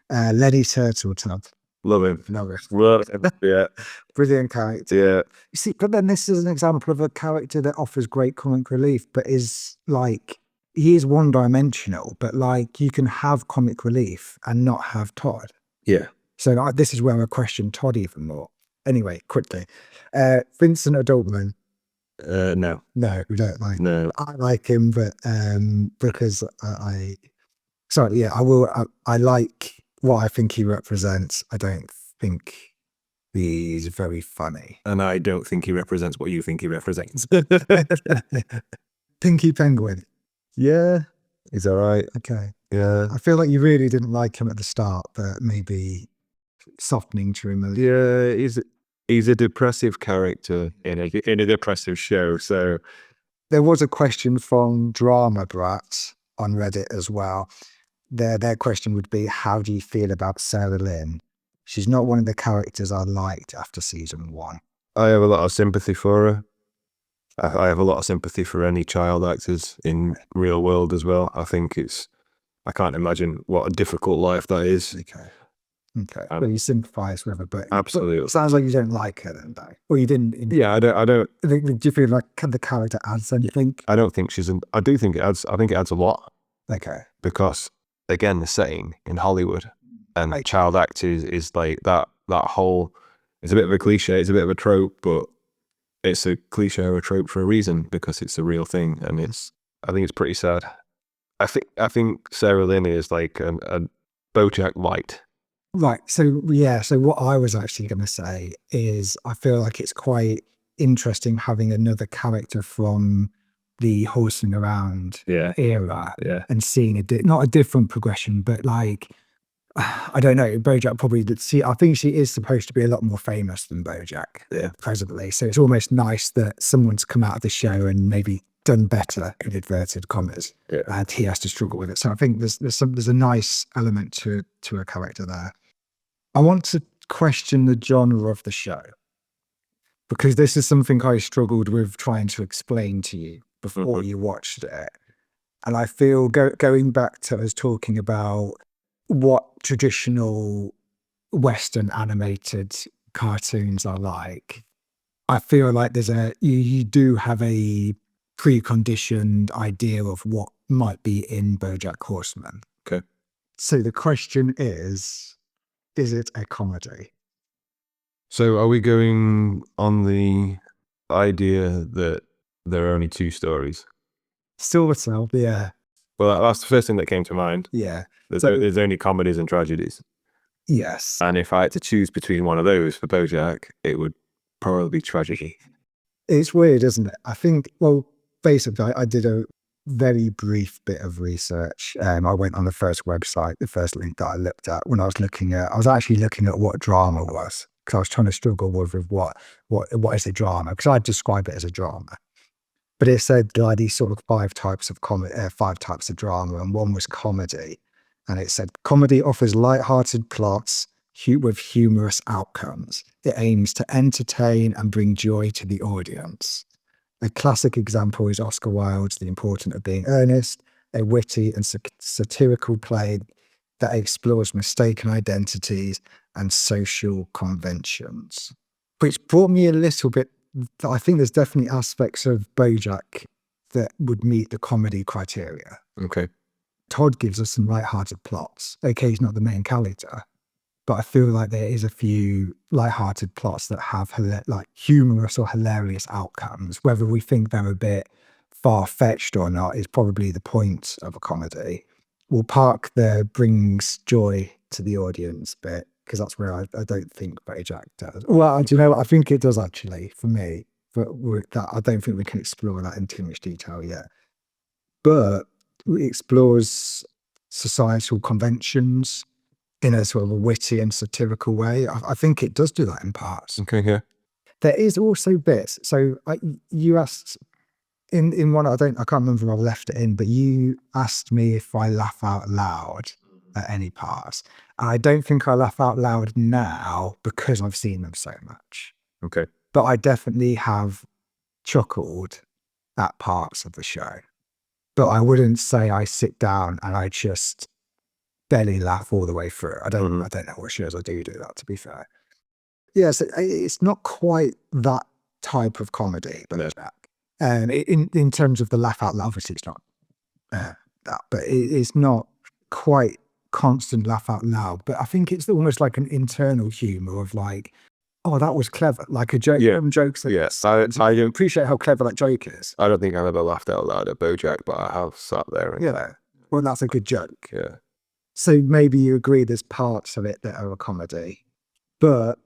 Lenny Turtletub. Love him. Love it. Love him. Yeah. Brilliant character. Yeah. You see, but then this is an example of a character that offers great comic relief, but is like, he is one-dimensional, but like you can have comic relief and not have Todd. Yeah. So this is where I question Todd even more. Anyway, quickly. Vincent Adultman. No. No, we don't like him. No. I like him, but because I like what I think he represents. I don't think he's very funny. And I don't think he represents what you think he represents. Pinky Penguin. Yeah. He's all right. Okay. Yeah. I feel like you really didn't like him at the start, but maybe softening to him a little. Yeah. He's a depressive character in a depressive show. So There was a question from Drama Brat on Reddit as well. Their question would be, how do you feel about Sarah Lynn? She's not one of the characters I liked after season 1. I have a lot of sympathy for her. I have a lot of sympathy for any child actors in real world as well. I think I can't imagine what a difficult life that is. Okay. Well, you sympathise with her, but Absolutely. But it sounds like you don't like her then, though. Or you didn't. Yeah, I don't. Do you feel like the character adds anything? I don't think I do think it adds. I think it adds a lot. Okay. Because again, the setting in Hollywood and child actors is like that whole. It's a bit of a cliche. It's a bit of a trope, but it's a cliche or a trope for a reason, because it's a real thing, and I think it's pretty sad. I think Sarah Lynn is like a Bojack light. Right. So yeah. So what I was actually going to say is, I feel like it's quite interesting having another character from the horsing around era, and seeing not a different progression, but like, I don't know, Bojack probably did see. I think she is supposed to be a lot more famous than Bojack presently. So it's almost nice that someone's come out of the show and maybe done better, in inverted commas, and he has to struggle with it. So I think there's a nice element to a character there. I want to question the genre of the show, because this is something I struggled with trying to explain to you before you watched it. And I feel going back to us talking about what traditional Western animated cartoons are like, I feel like you do have a preconditioned idea of what might be in Bojack Horseman. Okay. So the question is it a comedy? So are we going on the idea that there are only 2 stories? Sort of, yeah. Well, that's the first thing that came to mind. Yeah. There's only comedies and tragedies. Yes. And if I had to choose between one of those for Bojack, it would probably be tragedy. It's weird, isn't it? I think, well, basically, I did a very brief bit of research. I went on the first website, the first link that I looked at when I was actually looking at what drama was, because I was trying to struggle with what is a drama, because I'd describe it as a drama. But it said like these sort of five types of drama, and one was comedy. And it said comedy offers light-hearted plots with humorous outcomes. It aims to entertain and bring joy to the audience. A classic example is Oscar Wilde's The Importance of Being Earnest, a witty and satirical play that explores mistaken identities and social conventions. Which brought me a little bit, I think there's definitely aspects of Bojack that would meet the comedy criteria. Okay. Todd gives us some light-hearted plots. Okay, he's not the main character, but I feel like there is a few light-hearted plots that have like humorous or hilarious outcomes. Whether we think they're a bit far-fetched or not is probably the point of a comedy. We'll park the brings joy to the audience bit, because that's where I don't think Bojack does. Well, do you know what? I think it does actually, for me, but I don't think we can explore that in too much detail yet. But it explores societal conventions in a sort of a witty and satirical way. I think it does do that in parts. Okay, yeah. There is also bits. So you asked in one, I can't remember if I left it in, but you asked me if I laugh out loud at any parts. And I don't think I laugh out loud now because I've seen them so much. Okay. But I definitely have chuckled at parts of the show. But I wouldn't say I sit down and I just barely laugh all the way through. I don't know what shows I do that, to be fair. Yes, it's not quite that type of comedy, Bojack. In terms of the laugh out loud, obviously it's not that, but it's not quite constant laugh out loud. But I think it's almost like an internal humor of like, oh, that was clever. Like a joke. Yeah. Jokes. Yes. I don't appreciate how clever that joke is. I don't think I've ever laughed out loud at Bojack, but I have sat there and Well, that's a good joke. Yeah. So maybe you agree there's parts of it that are a comedy, but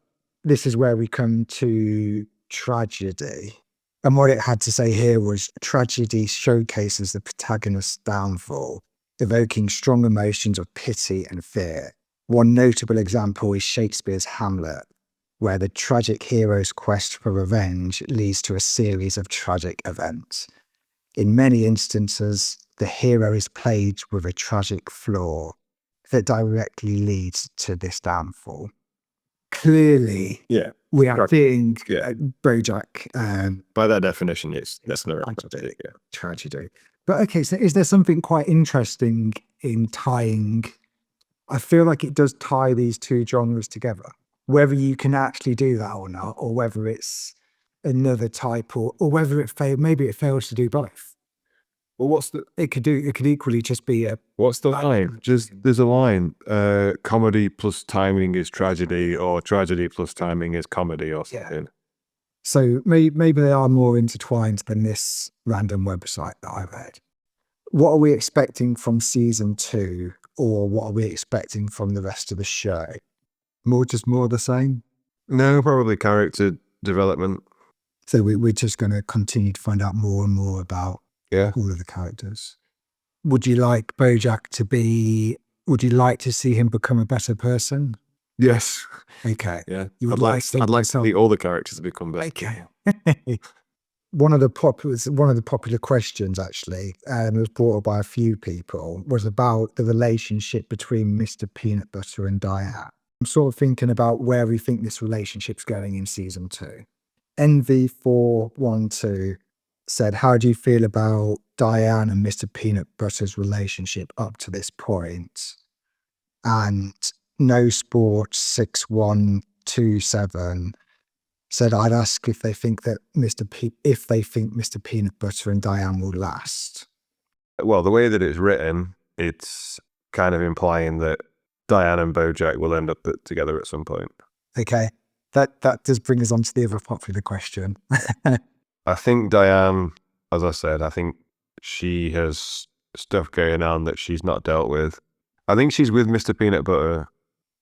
this is where we come to tragedy. And what it had to say here was tragedy showcases the protagonist's downfall, evoking strong emotions of pity and fear. One notable example is Shakespeare's Hamlet, where the tragic hero's quest for revenge leads to a series of tragic events. In many instances, the hero is plagued with a tragic flaw that directly leads to this downfall. Clearly, we are seeing Bojack. By that definition, yes, that's not tragedy. But okay, so is there something quite interesting in tying? I feel like it does tie these two genres together. Whether you can actually do that or not, or whether it's another type, or whether maybe it fails to do both. Well, it could equally just be a. What's the line? There's a line. Comedy plus timing is tragedy, or tragedy plus timing is comedy, or something. So maybe they are more intertwined than this random website that I read. What are we expecting from season 2, or what are we expecting from the rest of the show? More of the same? No, probably character development. So we're just going to continue to find out more and more about all of the characters. Would you like Bojack would you like to see him become a better person? Yes. Okay. Yeah. You would I'd like to see all the characters to become better. Okay. One of the popular questions actually, was brought up by a few people, was about the relationship between Mr. Peanut Butter and Diane. I'm sort of thinking about where we think this relationship's going in season 2. NV412 said, how do you feel about Diane and Mr. Peanut Butter's relationship up to this point? And No Sports 6127 said, I'd ask if they think Mr. Peanut Butter and Diane will last. Well, the way that it's written, it's kind of implying that Diane and Bojack will end up together at some point. Okay. That does bring us on to the other popular question. I think Diane, as I said, I think she has stuff going on that she's not dealt with. I think she's with Mr. Peanut Butter,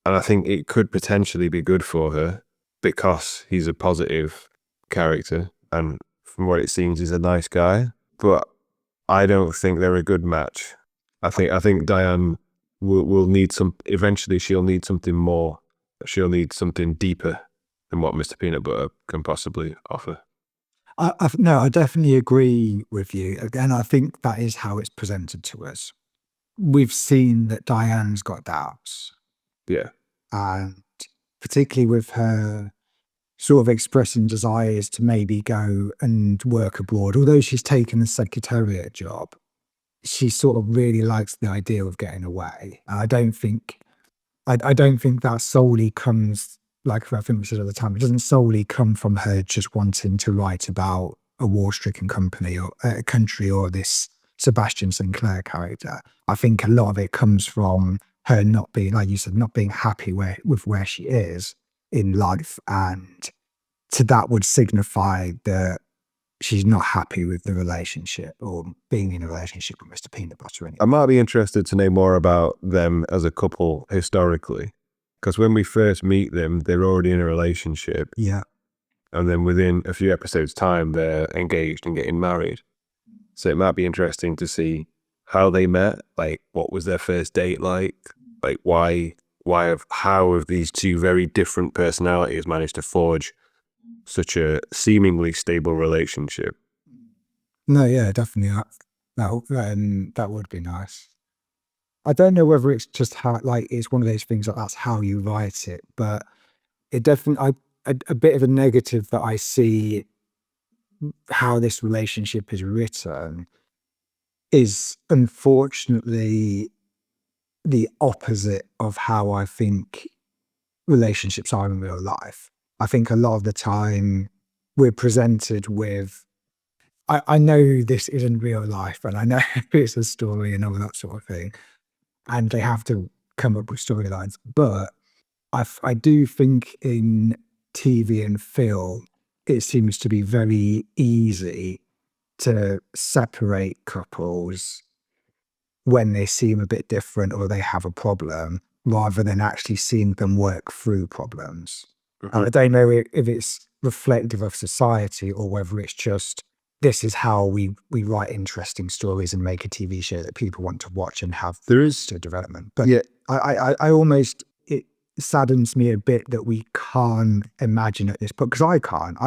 and I think it could potentially be good for her because he's a positive character, and from what it seems, he's a nice guy. But I don't think they're a good match. I think Diane will need eventually she'll need something more. She'll need something deeper than what Mr. Peanut Butter can possibly offer. No, I definitely agree with you. Again, I think that is how it's presented to us. We've seen that Diane's got doubts. Yeah. And particularly with her sort of expressing desires to maybe go and work abroad, although she's taken the secretariat job, she sort of really likes the idea of getting away. I don't think that solely comes, like I think we said at the time, it doesn't solely come from her just wanting to write about a war-stricken company or a country or this Sebastian Sinclair character. I think a lot of it comes from her not being, like you said, not being happy with where she is in life, and to that would signify that she's not happy with the relationship or being in a relationship with Mr. Peanut Butter. I might be interested to know more about them as a couple historically, because when we first meet them, they're already in a relationship. Yeah. And then within a few episodes' time, they're engaged and getting married. So it might be interesting to see how they met, like what was their first date like how have these two very different personalities managed to forge such a seemingly stable relationship. No, yeah, definitely. That would be nice. I don't know whether it's just how, like, it's one of those things that that's how you write it, but it definitely, a bit of a negative that I see how this relationship is written is unfortunately the opposite of how I think relationships are in real life. I think a lot of the time we're presented with, I know this isn't real life and I know it's a story and all that sort of thing, and they have to come up with storylines, but I do think in TV and film, it seems to be very easy to separate couples when they seem a bit different or they have a problem, rather than actually seeing them work through problems. Mm-hmm. I don't know if it's reflective of society or whether it's just, this is how we write interesting stories and make a TV show that people want to watch and have There is to development. But yeah, I almost, it saddens me a bit that we can't imagine at this point, because I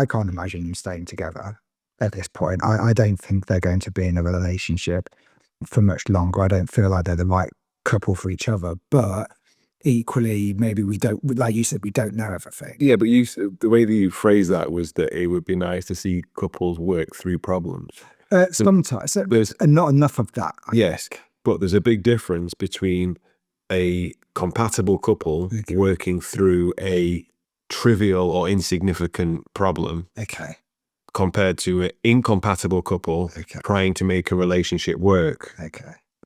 can't imagine them staying together at this point. I don't think they're going to be in a relationship for much longer. I don't feel like they're the right couple for each other, but equally, maybe we don't, like you said, we don't know everything. Yeah, but the way that you phrased that was that it would be nice to see couples work through problems. Sometimes, and not enough of that. Yes, but there's a big difference between a compatible couple working through a trivial or insignificant problem, compared to an incompatible couple trying to make a relationship work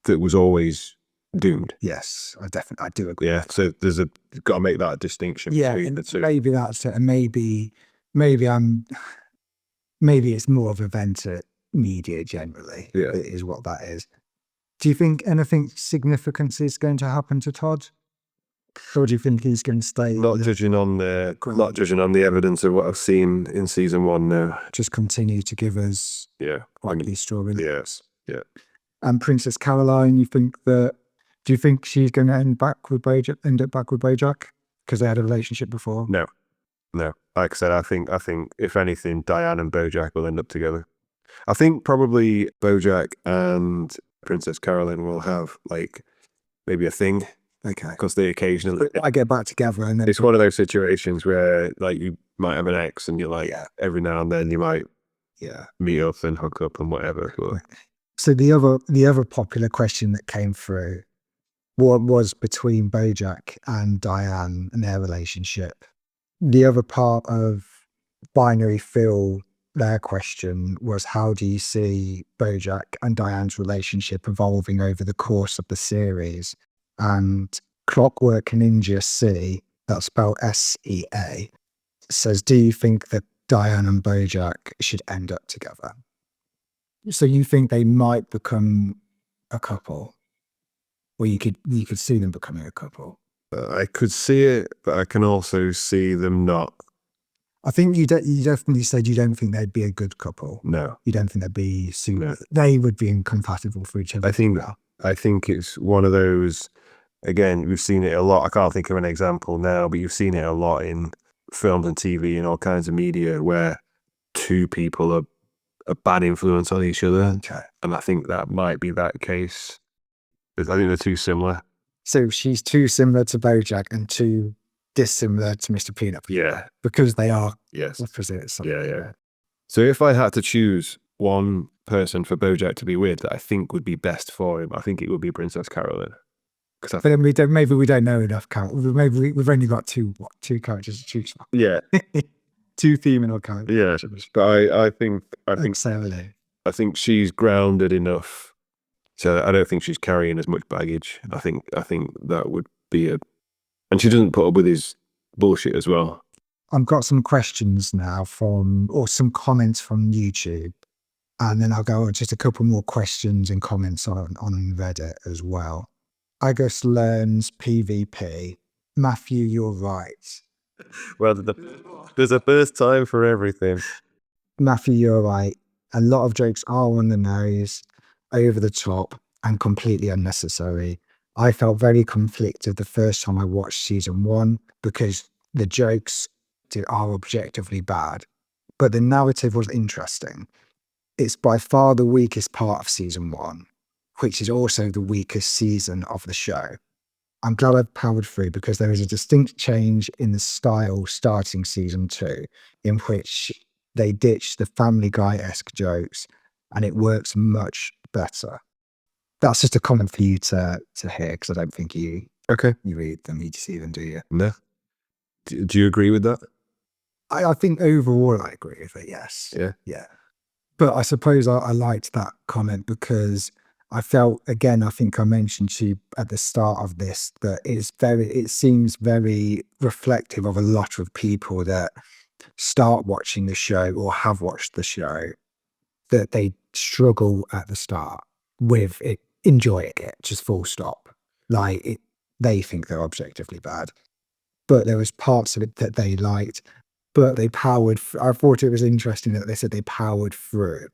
that was always doomed. Yes, I do agree. Yeah, so you've got to make that distinction between the two. Maybe that's it, and maybe it's more of a venture media generally. Yeah, is what that is. Do you think anything significant is going to happen to Todd? Or do you think he's going to stay? Not judging on the evidence of what I've seen in season 1 now. Just continue to give us likely stories. Yes. Yeah. And Princess Caroline, do you think she's going to end up back with Bojack? Because they had a relationship before? No. Like I said, I think if anything, Diane and Bojack will end up together. I think probably Bojack and Princess Caroline will have like maybe a thing. Because they occasionally I get back together, and then it's one of those situations where like you might have an ex and you're like every now and then you might meet up and hook up and whatever. But. So the other popular question that came through was between Bojack and Diane and their relationship. The other part of Binary Phil, their question was, how do you see Bojack and Diane's relationship evolving over the course of the series? And Clockwork Ninja C, that's spelled SEA, says, do you think that Diane and Bojack should end up together? So you think they might become a couple, or you could see them becoming a couple. I could see it, but I can also see them not. I think you definitely said you don't think they'd be a good couple. No, You don't think they'd be super. No. They would be incompatible for each other. I think it's one of those. Again, we've seen it a lot. I can't think of an example now, but you've seen it a lot in films and TV and all kinds of media where two people are a bad influence on each other. Okay. And I think that might be that case. I think they're too similar. So she's too similar to Bojack and too dissimilar to Mr. Peanut. Yeah. Because they are Yes. opposites. Yeah. So if I had to choose one person for Bojack to be with that I think would be best for him, I think it would be Princess Carolyn. But then maybe we don't know enough characters. Maybe we've only got two characters to choose from. Yeah. Two female characters. Yeah. But I think she's grounded enough. So I don't think she's carrying as much baggage. I think that would be and she doesn't put up with his bullshit as well. I've got some questions now or some comments from YouTube, and then I'll go on just a couple more questions and comments on Reddit as well. Agus learns PvP. Matthew, you're right. Well, there's a first time for everything. Matthew, you're right. A lot of jokes are on the nose, over the top, and completely unnecessary. I felt very conflicted the first time I watched season 1 because the jokes are objectively bad, but the narrative was interesting. It's by far the weakest part of season 1, which is also the weakest season of the show. I'm glad I've powered through because there is a distinct change in the style starting season 2, in which they ditch the Family Guy-esque jokes and it works much better. That's just a comment for you to hear because I don't think you read them, you see them, do you? No. Do you agree with that? I think overall I agree with it, yes. Yeah. But I suppose I liked that comment because I felt, again, I think I mentioned to you at the start of this, that it seems very reflective of a lot of people that start watching the show or have watched the show, that they struggle at the start with it, enjoying it, just full stop. They think they're objectively bad. But there was parts of it that they liked, but they powered. I thought it was interesting that they said they powered through,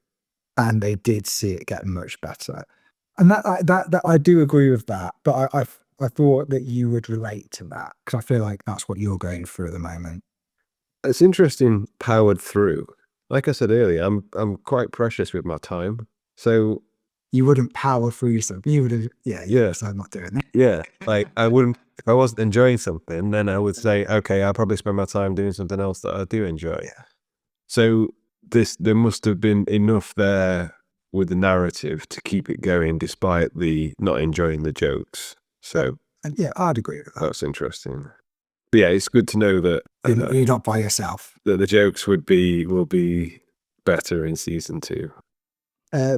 and they did see it get much better. And that I do agree with that. But I thought that you would relate to that because I feel like that's what you're going through at the moment. It's interesting. Powered through. Like I said earlier, I'm quite precious with my time. So you wouldn't power through yourself. You would have, yeah. So I'm not doing that. Yeah, like I wouldn't. If I wasn't enjoying something, then I would say, okay, I'll probably spend my time doing something else that I do enjoy. Yeah. So there must have been enough there with the narrative to keep it going, despite the not enjoying the jokes. So and yeah, I'd agree with that. That's interesting. But yeah, it's good to know that you're not by yourself. That the jokes will be better in season 2.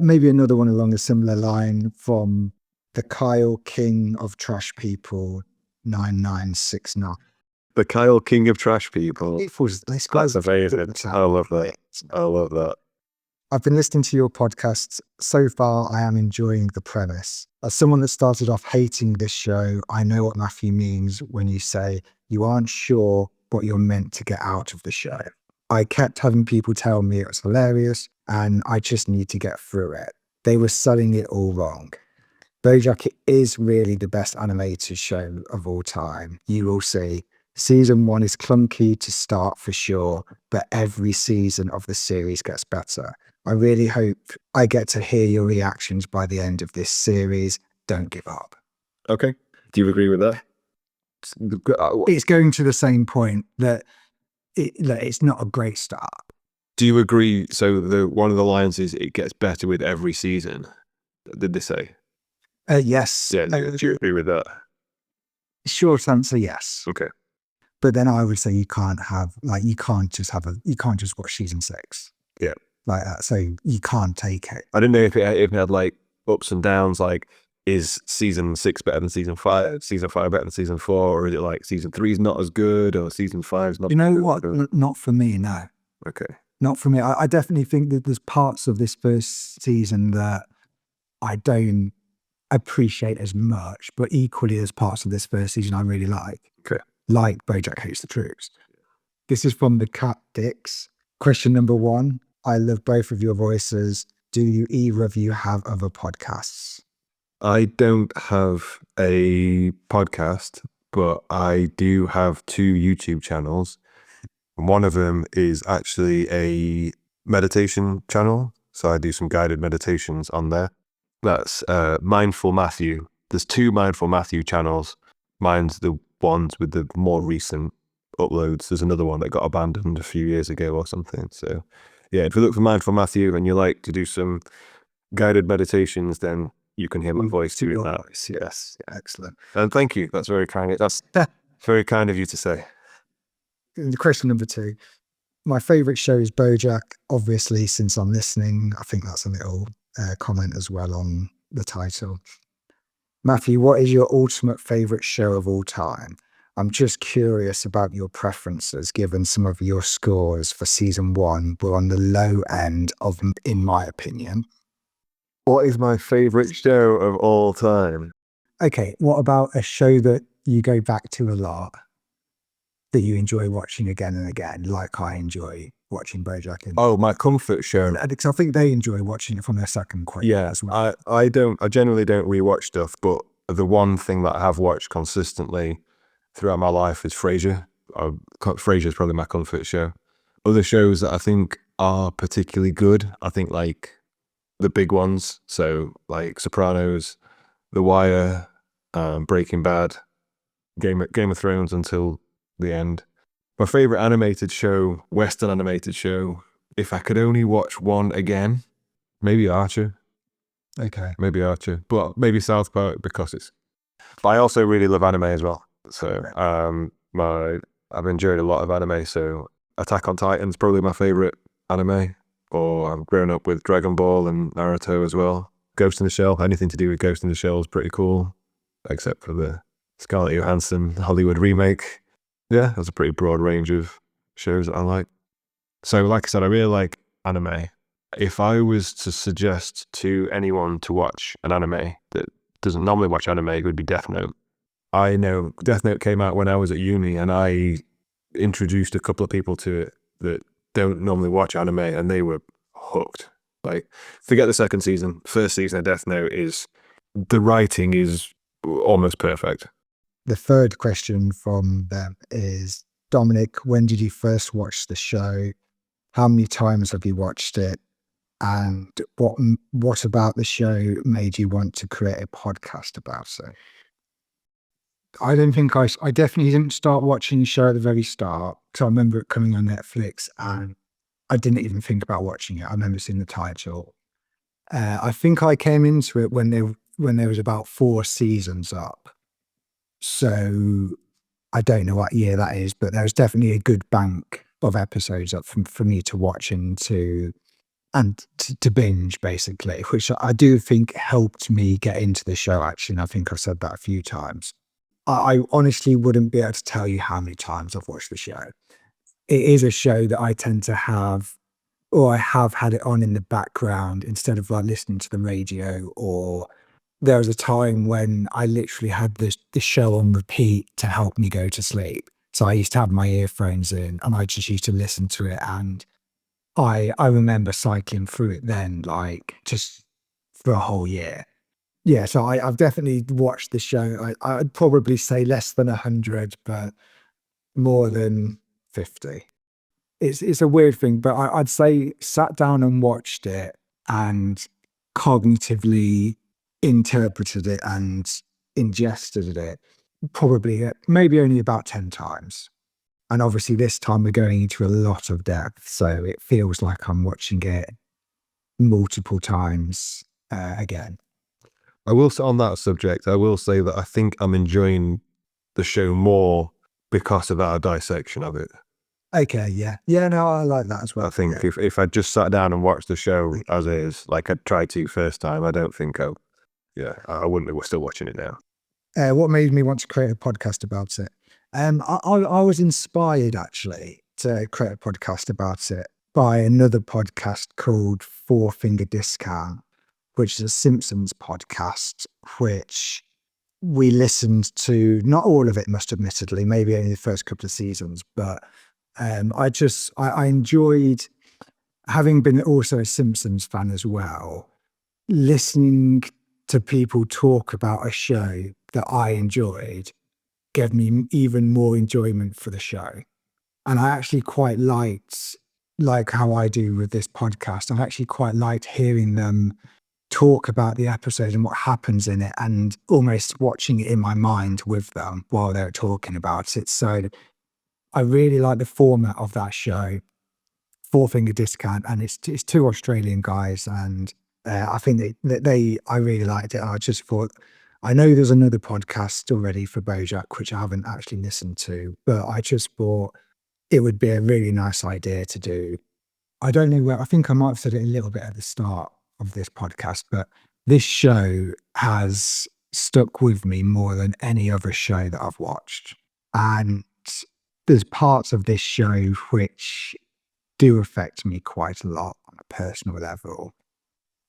Maybe another one along a similar line from the Kyle King of Trash People 9969. The Kyle King of Trash People. That's amazing. I love that. I love that. I've been listening to your podcast. So far, I am enjoying the premise. As someone that started off hating this show, I know what Matthew means when you say you aren't sure what you're meant to get out of the show. I kept having people tell me it was hilarious and I just need to get through it. They were selling it all wrong. Bojack is really the best animated show of all time. You will see. Season 1 is clunky to start for sure, but every season of the series gets better. I really hope I get to hear your reactions by the end of this series. Don't give up. Okay. Do you agree with that? It's going to the same point that it's not a great start. Do you agree? So one of the lines is it gets better with every season. Did they say? Yes. Yeah. Do you agree with that? Short answer, yes. Okay. But then I would say you can't just watch season 6. Yeah. Like that. So you can't take it. I didn't know if it had like ups and downs, like is season 6 better than season 5, season 5 better than season 4, or is it like season 3 is not as good or season 5 is not You know good? what? Not for me, no. Okay. Not for me. I definitely think that there's parts of this first season that I don't appreciate as much, but equally there's parts of this first season I really like Bojack Hates the Troops. This is from the Cat Dix. Question number 1. I love both of your voices. Do you either of you have other podcasts? I don't have a podcast, but I do have 2 YouTube channels. One of them is actually a meditation channel. So I do some guided meditations on there. That's Mindful Matthew. There's 2 Mindful Matthew channels. Mine's the ones with the more recent uploads. There's another one that got abandoned a few years ago or something. So yeah, if you look for Mindful Matthew and you like to do some guided meditations, then you can hear my voice doing that. Yes, excellent. And thank you. That's very kind. That's very kind of you to say. Question number 2. My favourite show is Bojack, obviously, since I'm listening. I think that's a little comment as well on the title. Matthew, what is your ultimate favourite show of all time? I'm just curious about your preferences, given some of your scores for season 1 were on the low end of, in my opinion. What is my favourite show of all time? Okay, what about a show that you go back to a lot, that you enjoy watching again and again, like I enjoy watching Bojack? Oh, my comfort show. Because I think they enjoy watching it from their second quite as well. I generally don't rewatch stuff, but the one thing that I have watched consistently throughout my life is Frasier. Frasier is probably my comfort show. Other shows that I think are particularly good, I think like the big ones, so like Sopranos, The Wire, Breaking Bad, Game of Thrones until the end. My favorite animated show, Western animated show, if I could only watch one again, maybe Archer. Okay. Maybe Archer, but maybe South Park because it's. But I also really love anime as well. So I've enjoyed a lot of anime. So Attack on Titan is probably my favorite anime. Or I've grown up with Dragon Ball and Naruto as well. Ghost in the Shell, anything to do with Ghost in the Shell is pretty cool, except for the Scarlett Johansson Hollywood remake. Yeah, there's a pretty broad range of shows that I like. So like I said, I really like anime. If I was to suggest to anyone to watch an anime that doesn't normally watch anime, it would be Death Note. I know Death Note came out when I was at uni, and I introduced a couple of people to it that don't normally watch anime, and they were hooked. Like, forget the second season. First season of Death Note the writing is almost perfect. The third question from them is, Dominic, when did you first watch the show? How many times have you watched it? And what about the show made you want to create a podcast about it? I don't think I definitely didn't start watching the show at the very start. So I remember it coming on Netflix and I didn't even think about watching it. I remember seeing the title. I think I came into it when there was about 4 seasons up. So I don't know what year that is, but there was definitely a good bank of episodes up for me to watch and to binge, basically, which I do think helped me get into the show, actually. And I think I've said that a few times. I honestly wouldn't be able to tell you how many times I've watched the show. It is a show that I tend to have, or I have had it on in the background instead of like listening to the radio. Or there was a time when I literally had the show on repeat to help me go to sleep. So I used to have my earphones in and I just used to listen to it. And I remember cycling through it then, like just for a whole year. Yeah, so I've definitely watched the show. I'd probably say less than 100, but more than 50. It's a weird thing, but I'd say sat down and watched it and cognitively interpreted it and ingested it probably maybe only about 10 times. And obviously this time we're going into a lot of depth, so it feels like I'm watching it multiple times again. I will say on that subject, I will say that I think I'm enjoying the show more because of our dissection of it. Okay, yeah. Yeah, no, I like that as well. I think if I just sat down and watched the show as is, like I tried to first time, I don't think I wouldn't be still watching it now. What made me want to create a podcast about it? I was inspired actually to create a podcast about it by another podcast called Four Finger Discount. which is a Simpsons podcast, which we listened to, not all of it, most admittedly, maybe only the first couple of seasons, but I enjoyed, having been also a Simpsons fan as well, listening to people talk about a show that I enjoyed gave me even more enjoyment for the show. And I actually quite liked, like how I do with this podcast, I actually quite liked hearing them talk about the episode and what happens in it, and almost watching it in my mind with them while they're talking about it. So I really like the format of that show, Four Finger Discount, and it's two Australian guys, and I think I really liked it. I just thought, I know there's another podcast already for Bojack, which I haven't actually listened to, but I just thought it would be a really nice idea to do. I don't know where, I think I might have said it a little bit at the start of this podcast, but this show has stuck with me more than any other show that I've watched. And there's parts of this show which do affect me quite a lot on a personal level.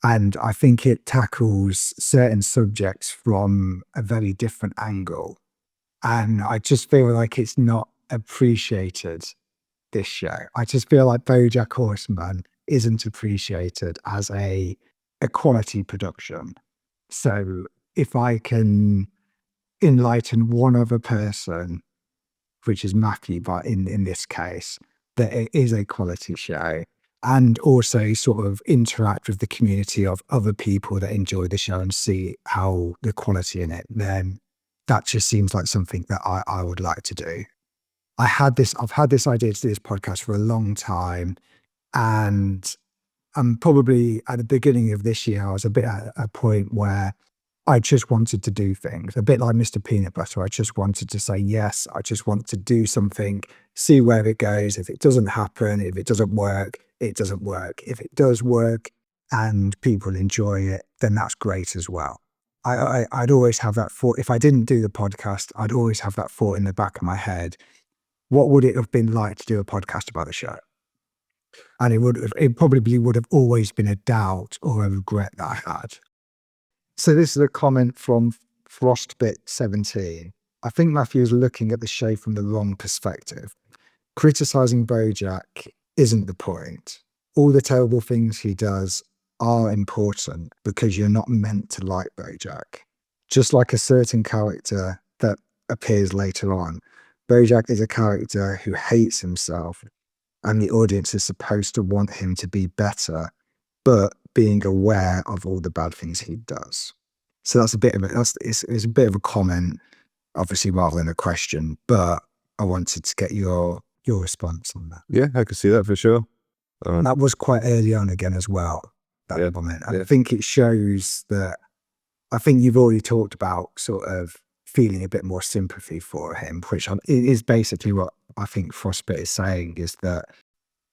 And I think it tackles certain subjects from a very different angle. And I just feel like it's not appreciated, this show. I just feel like Bojack Horseman isn't appreciated as a quality production. So if I can enlighten one other person, which is Matthew, but in this case, that it is a quality show, and also sort of interact with the community of other people that enjoy the show and see how the quality in it, then that just seems like something that I would like to do. I've had this idea to do this podcast for a long time, and probably at the beginning of this year, I was a bit at a point where I just wanted to do things, a bit like Mr. Peanut Butter. I just wanted to say yes. I just want to do something, see where it goes. If it doesn't happen, if it doesn't work, it doesn't work. If it does work and people enjoy it, then that's great as well. I'd always have that thought. If I didn't do the podcast, I'd always have that thought in the back of my head. What would it have been like to do a podcast about the show? And it probably would have always been a doubt or a regret that I had. So this is a comment from Frostbit17. I think Matthew is looking at the show from the wrong perspective. Criticizing Bojack isn't the point. All the terrible things he does are important because you're not meant to like Bojack. Just like a certain character that appears later on, Bojack is a character who hates himself, and the audience is supposed to want him to be better, but being aware of all the bad things he does. So that's a bit of it's a bit of a comment, obviously, rather than a question, but I wanted to get your response on that. Yeah, I could see that for sure. That was quite early on again as well, that comment. I think it shows that, I think you've already talked about sort of feeling a bit more sympathy for him, which is basically what I think Frostbit is saying, is that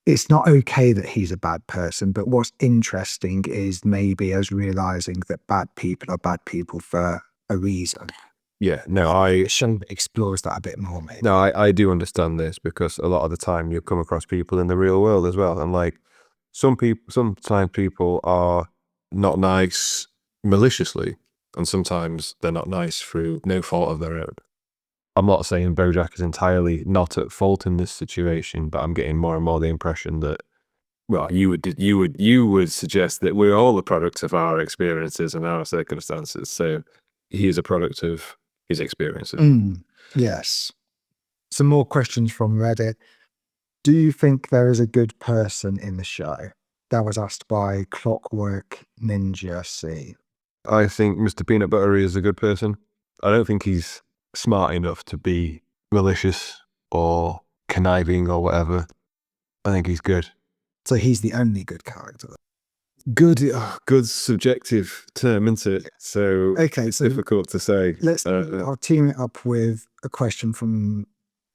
it's not okay that he's a bad person, but what's interesting is maybe us realizing that bad people are bad people for a reason. Yeah, no, The show explores that a bit more, maybe. No, I do understand this, because a lot of the time you come across people in the real world as well, and like sometimes people are not nice maliciously, and sometimes they're not nice through no fault of their own. I'm not saying Bojack is entirely not at fault in this situation, but I'm getting more and more the impression that, well, you would suggest that we're all the products of our experiences and our circumstances. So he is a product of his experiences. Yes. Some more questions from Reddit. Do you think there is a good person in the show? That was asked by Clockwork Ninja C. I think Mr. Peanut Butter is a good person. I don't think he's smart enough to be malicious or conniving or whatever. I think he's good. So he's the only good character. Good's subjective term, isn't it? So Okay, it's difficult to say. I'll team it up with a question from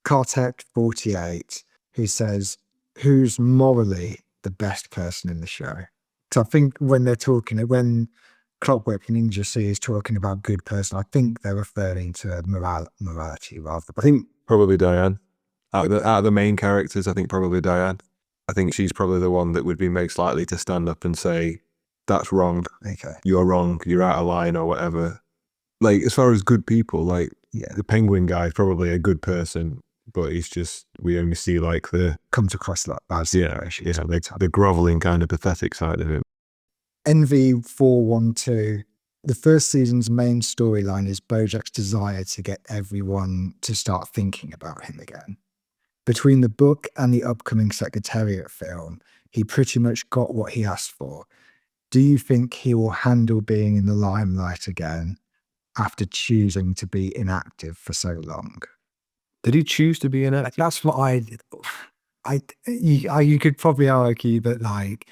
Cartech48, who says, who's morally the best person in the show? So I think when Clockwork Ninja C is talking about good person, I think they're referring to morality rather. I think probably Diane. Out of the main characters, I think probably Diane. I think she's probably the one that would be most likely to stand up and say, that's wrong. Okay. You're wrong. You're out of line or whatever. Like, as far as good people, like, Yeah. the penguin guy is probably a good person, but he's just, we only see like the, Comes across like bad situations. the groveling kind of pathetic side of him. NV412, the first season's main storyline is Bojack's desire to get everyone to start thinking about him again. Between the book and the upcoming Secretariat film, he pretty much got what he asked for. Do you think he will handle being in the limelight again after choosing to be inactive for so long? Did he choose to be in it? That's what you could probably argue that, like,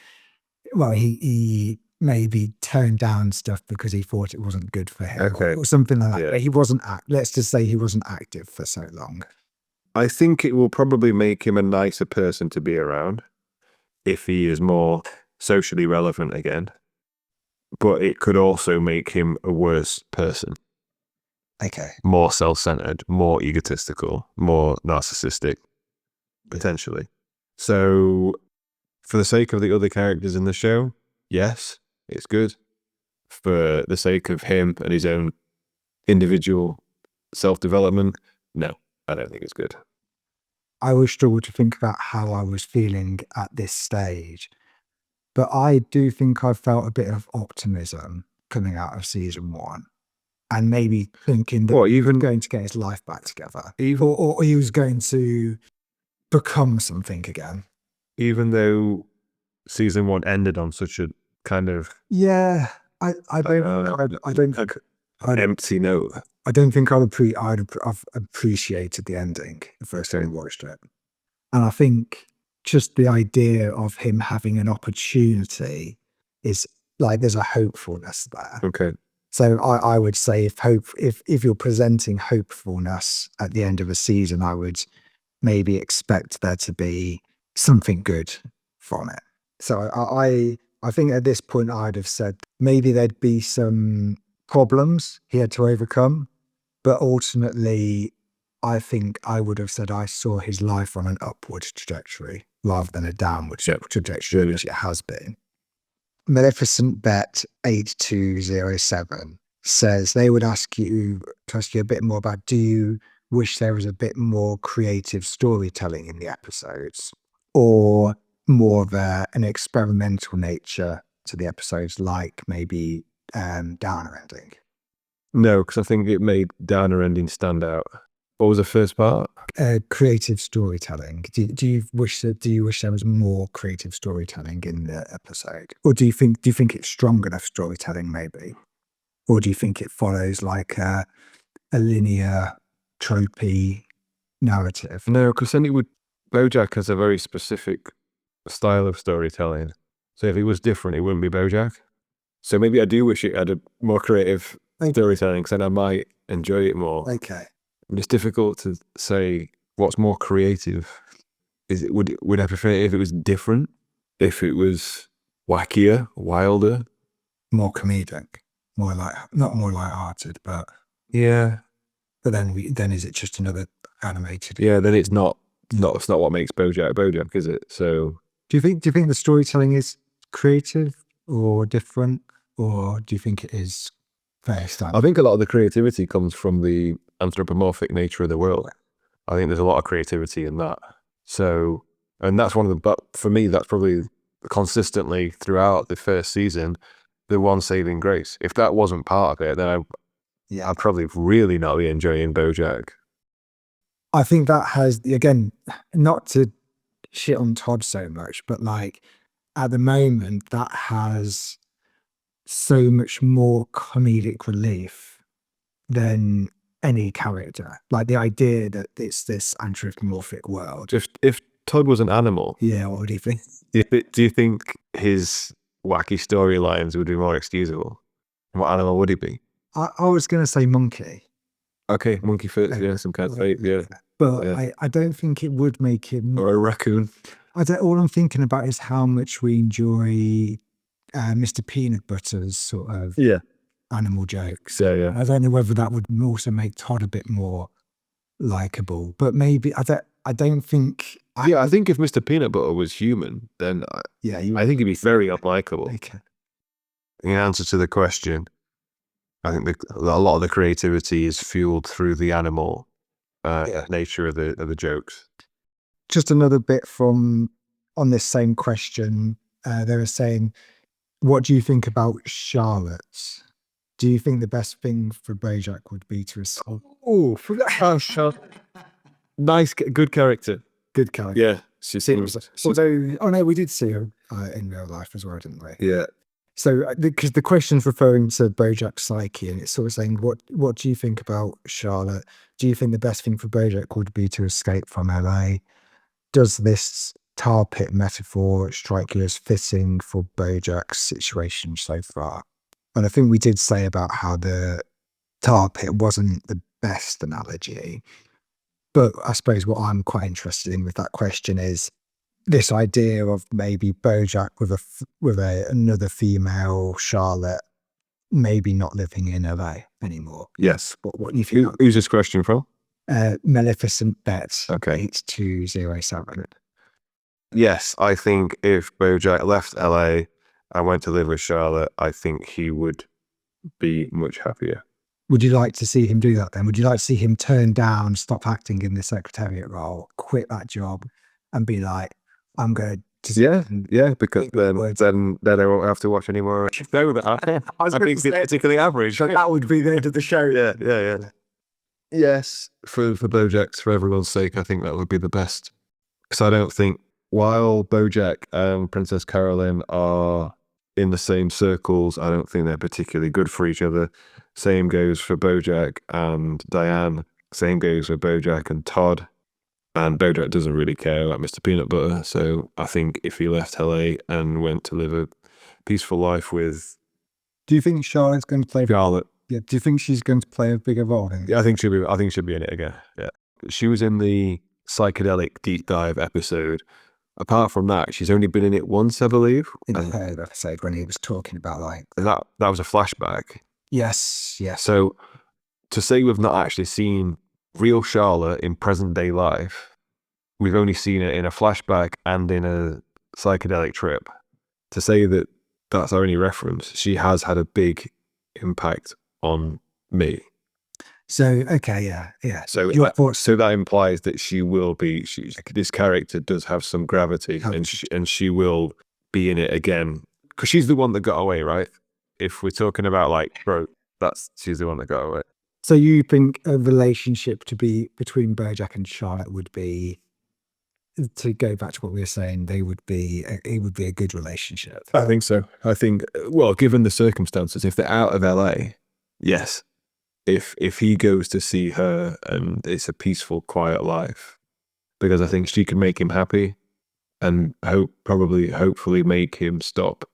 well, he maybe turned down stuff because he thought it wasn't good for him, Okay. or something like that. Yeah. But he wasn't. Let's just say he wasn't active for so long. I think it will probably make him a nicer person to be around if he is more socially relevant again. But it could also make him a worse person. Okay. More self-centered, more egotistical, more narcissistic, potentially. So, for the sake of the other characters in the show, yes, it's good. For the sake of him and his own individual self-development, no, I don't think it's good. I always struggle to think about how I was feeling at this stage, but I do think I felt a bit of optimism coming out of season 1, and maybe thinking that he was going to get his life back together, or he was going to become something again. Even though season 1 ended on such a kind of I don't think empty note. I don't think I've appreciated the ending the first time I watched it. And I think just the idea of him having an opportunity is like, there's a hopefulness there. Okay. So I would say if you're presenting hopefulness at the end of a season, I would maybe expect there to be something good from it. So I think at this point I'd have said maybe there'd be some problems he had to overcome, but ultimately I think I would have said I saw his life on an upward trajectory rather than a downward trajectory, which it has been. Maleficent Bet 8207 says they would ask you a bit more about, do you wish there was a bit more creative storytelling in the episodes, or more of an experimental nature to the episodes, like maybe Downer ending? No, because I think it made Downer ending stand out. What was the first part? Creative storytelling. Do you wish there was more creative storytelling in the episode, or do you think it's strong enough storytelling maybe, or do you think it follows like a linear, tropey narrative? No, because then Bojack has a very specific style of storytelling. So if it was different, it wouldn't be Bojack. So maybe I do wish it had a more creative storytelling, because then I might enjoy it more. Okay. And it's difficult to say what's more creative. Would I prefer it if it was different? If it was wackier, wilder? More comedic, not more light-hearted, but Yeah. but then is it just another animated? Yeah, then it's not what makes Bojack, is it? So Do you think the storytelling is creative or different, or do you think it is fair standard? I think a lot of the creativity comes from the anthropomorphic nature of the world. I think there's a lot of creativity in that. So, and that's but for me, that's probably consistently throughout the first season, the one saving grace. If that wasn't part of it, then I'd probably really not be enjoying Bojack. I think that has, again, not to shit on Todd so much, but like at the moment that has so much more comedic relief than any character. Like the idea that it's this anthropomorphic world. If Todd was an animal, What do you think? do you think his wacky storylines would be more excusable? What animal would he be? I was going to say monkey. Okay, monkey foot, yeah, some kind of fate, yeah. But yeah. I don't think it would make him. Or a raccoon. All I'm thinking about is how much we enjoy Mr. Peanut Butter's sort of animal jokes. So yeah. I don't know whether that would also make Todd a bit more likable, but maybe I don't think. I think if Mr. Peanut Butter was human, then I think he'd be very unlikable. Okay. in answer to the question, I think a lot of the creativity is fueled through the animal nature of the jokes. Just another bit from on this same question. They were saying, what do you think about Charlotte? Do you think the best thing for Bojack would be to escape? Oh, Charlotte. Nice, good character. Good character. Yeah. She's Although, oh no, we did see her in real life as well, didn't we? Yeah. So, because the question's referring to Bojack's psyche, and it's sort of saying, what do you think about Charlotte? Do you think the best thing for Bojack would be to escape from LA? Does this tar pit metaphor strike you as fitting for Bojack's situation so far? And I think we did say about how the tar pit wasn't the best analogy. But I suppose what I'm quite interested in with that question is this idea of maybe Bojack with another female, Charlotte, maybe not living in LA anymore. Yes. What do you think? Who's this question from? Maleficent Bet. Okay. 8207. Yes, I think if Bojack left LA and went to live with Charlotte, I think he would be much happier. Would you like to see him do that then? Would you like to see him turn down, stop acting in the secretariat role, quit that job, and be like, I'm going to... Yeah, because then I won't have to watch any more. I think it's particularly average. So that would be the end of the show. Yeah. Yes, for Bojack's, for everyone's sake, I think that would be the best. Because I don't think, while Bojack and Princess Carolyn are in the same circles, I don't think they're particularly good for each other. Same goes for Bojack and Diane. Same goes for Bojack and Todd. And Bojack doesn't really care about Mr. Peanut Butter. So I think if he left LA and went to live a peaceful life with... Do you think Charlotte's going to play... Charlotte. Yeah. Do you think she's going to play a bigger role in it? Yeah, I think she'll be in it again. Yeah. She was in the psychedelic deep dive episode. Apart from that, she's only been in it once, I believe. In the third episode when he was talking about like... That was a flashback. Yes. So to say we've not actually seen real Charlotte in present day life, we've only seen it in a flashback and in a psychedelic trip. To say that that's our only reference, she has had a big impact on me. So, okay, yeah. So that implies that she will be, this character does have some gravity and she will be in it again. Because she's the one that got away, right? If we're talking about like, she's the one that got away. So you think a relationship to be between Bojack and Charlotte would be, to go back to what we were saying, it would be a good relationship? I think so. I think, well, given the circumstances, if they're out of LA, yes. If he goes to see her and it's a peaceful, quiet life, because I think she can make him happy and hopefully make him stop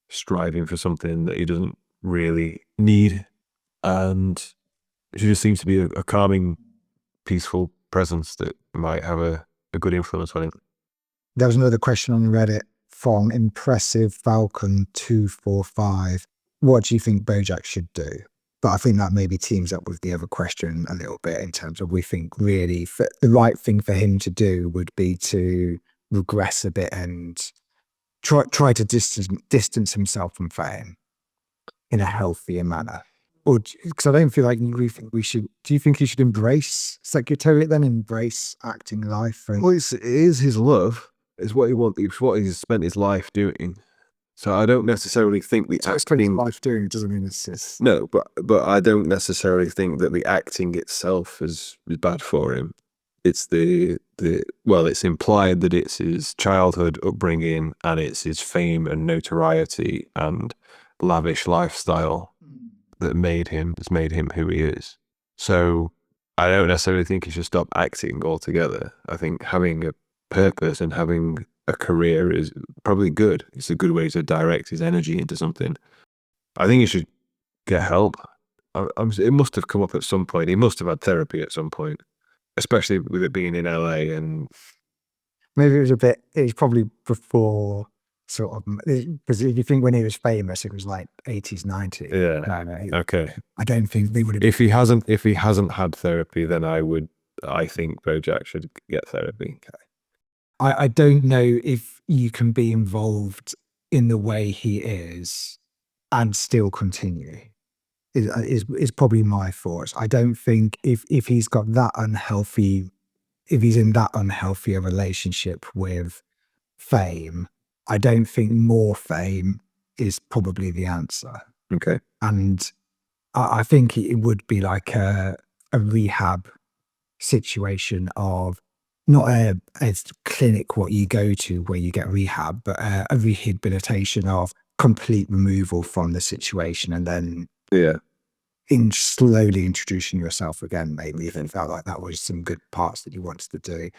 striving for something that he doesn't really need. And she just seems to be a calming, peaceful presence that might have a good influence on him. There was another question on Reddit from Impressive Falcon 245. What do you think Bojack should do? But I think that maybe teams up with the other question a little bit in terms of, we think really the right thing for him to do would be to regress a bit and try to distance himself from fame in a healthier manner. Or because I don't feel like we think we should. Do you think he should embrace secretariat then, embrace acting life? Well, it is his love. It's what he wants. It's what he's spent his life doing. So I don't necessarily think the acting... life doing doesn't mean it's... No, but I don't necessarily think that the acting itself is bad for him. It's it's implied that it's his childhood upbringing and it's his fame and notoriety and lavish lifestyle that has made him who he is. So I don't necessarily think he should stop acting altogether. I think having a purpose and having a career is probably good. It's a good way to direct his energy into something. I think he should get help. It must have come up at some point. He must have had therapy at some point, especially with it being in LA. And maybe it was probably before sort of, because if you think when he was famous, it was like 80s, 90s. Yeah. No, okay. I don't think they would have... If he hasn't had therapy, then I think Bojack should get therapy. Okay. I don't know if you can be involved in the way he is and still continue. Is probably my thoughts. I don't think if he's got that unhealthy, if he's in that unhealthy a relationship with fame, I don't think more fame is probably the answer. Okay. And I think it would be like a rehab situation of not a clinic what you go to where you get rehab, but a rehabilitation of complete removal from the situation, and then Yeah. in slowly introducing yourself again, maybe if it felt like that was some good parts that you wanted to do.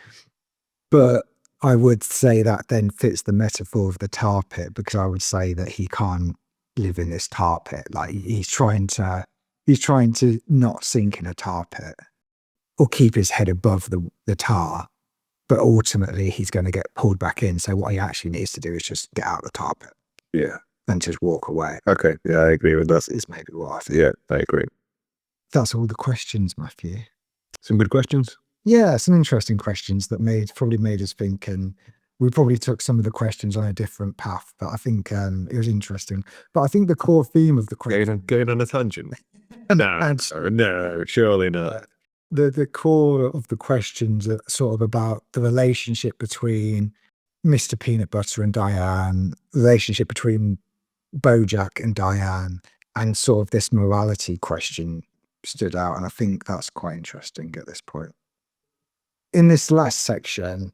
But I would say that then fits the metaphor of the tar pit, because I would say that he can't live in this tar pit. Like he's trying to not sink in a tar pit or keep his head above the tar, but ultimately he's going to get pulled back in. So what he actually needs to do is just get out of the tar pit. Yeah. And just walk away. Okay. Yeah, I agree with that. Is maybe what I think. Yeah, I agree. That's all the questions, Matthew. Some good questions. Yeah, some interesting questions that probably made us think, and we probably took some of the questions on a different path, but I think it was interesting. But I think the core theme of the question, Going on a tangent? and No, surely not. the core of the questions are sort of about the relationship between Mr. Peanut Butter and Diane, the relationship between Bojack and Diane, and sort of this morality question stood out, and I think that's quite interesting at this point. In this last section,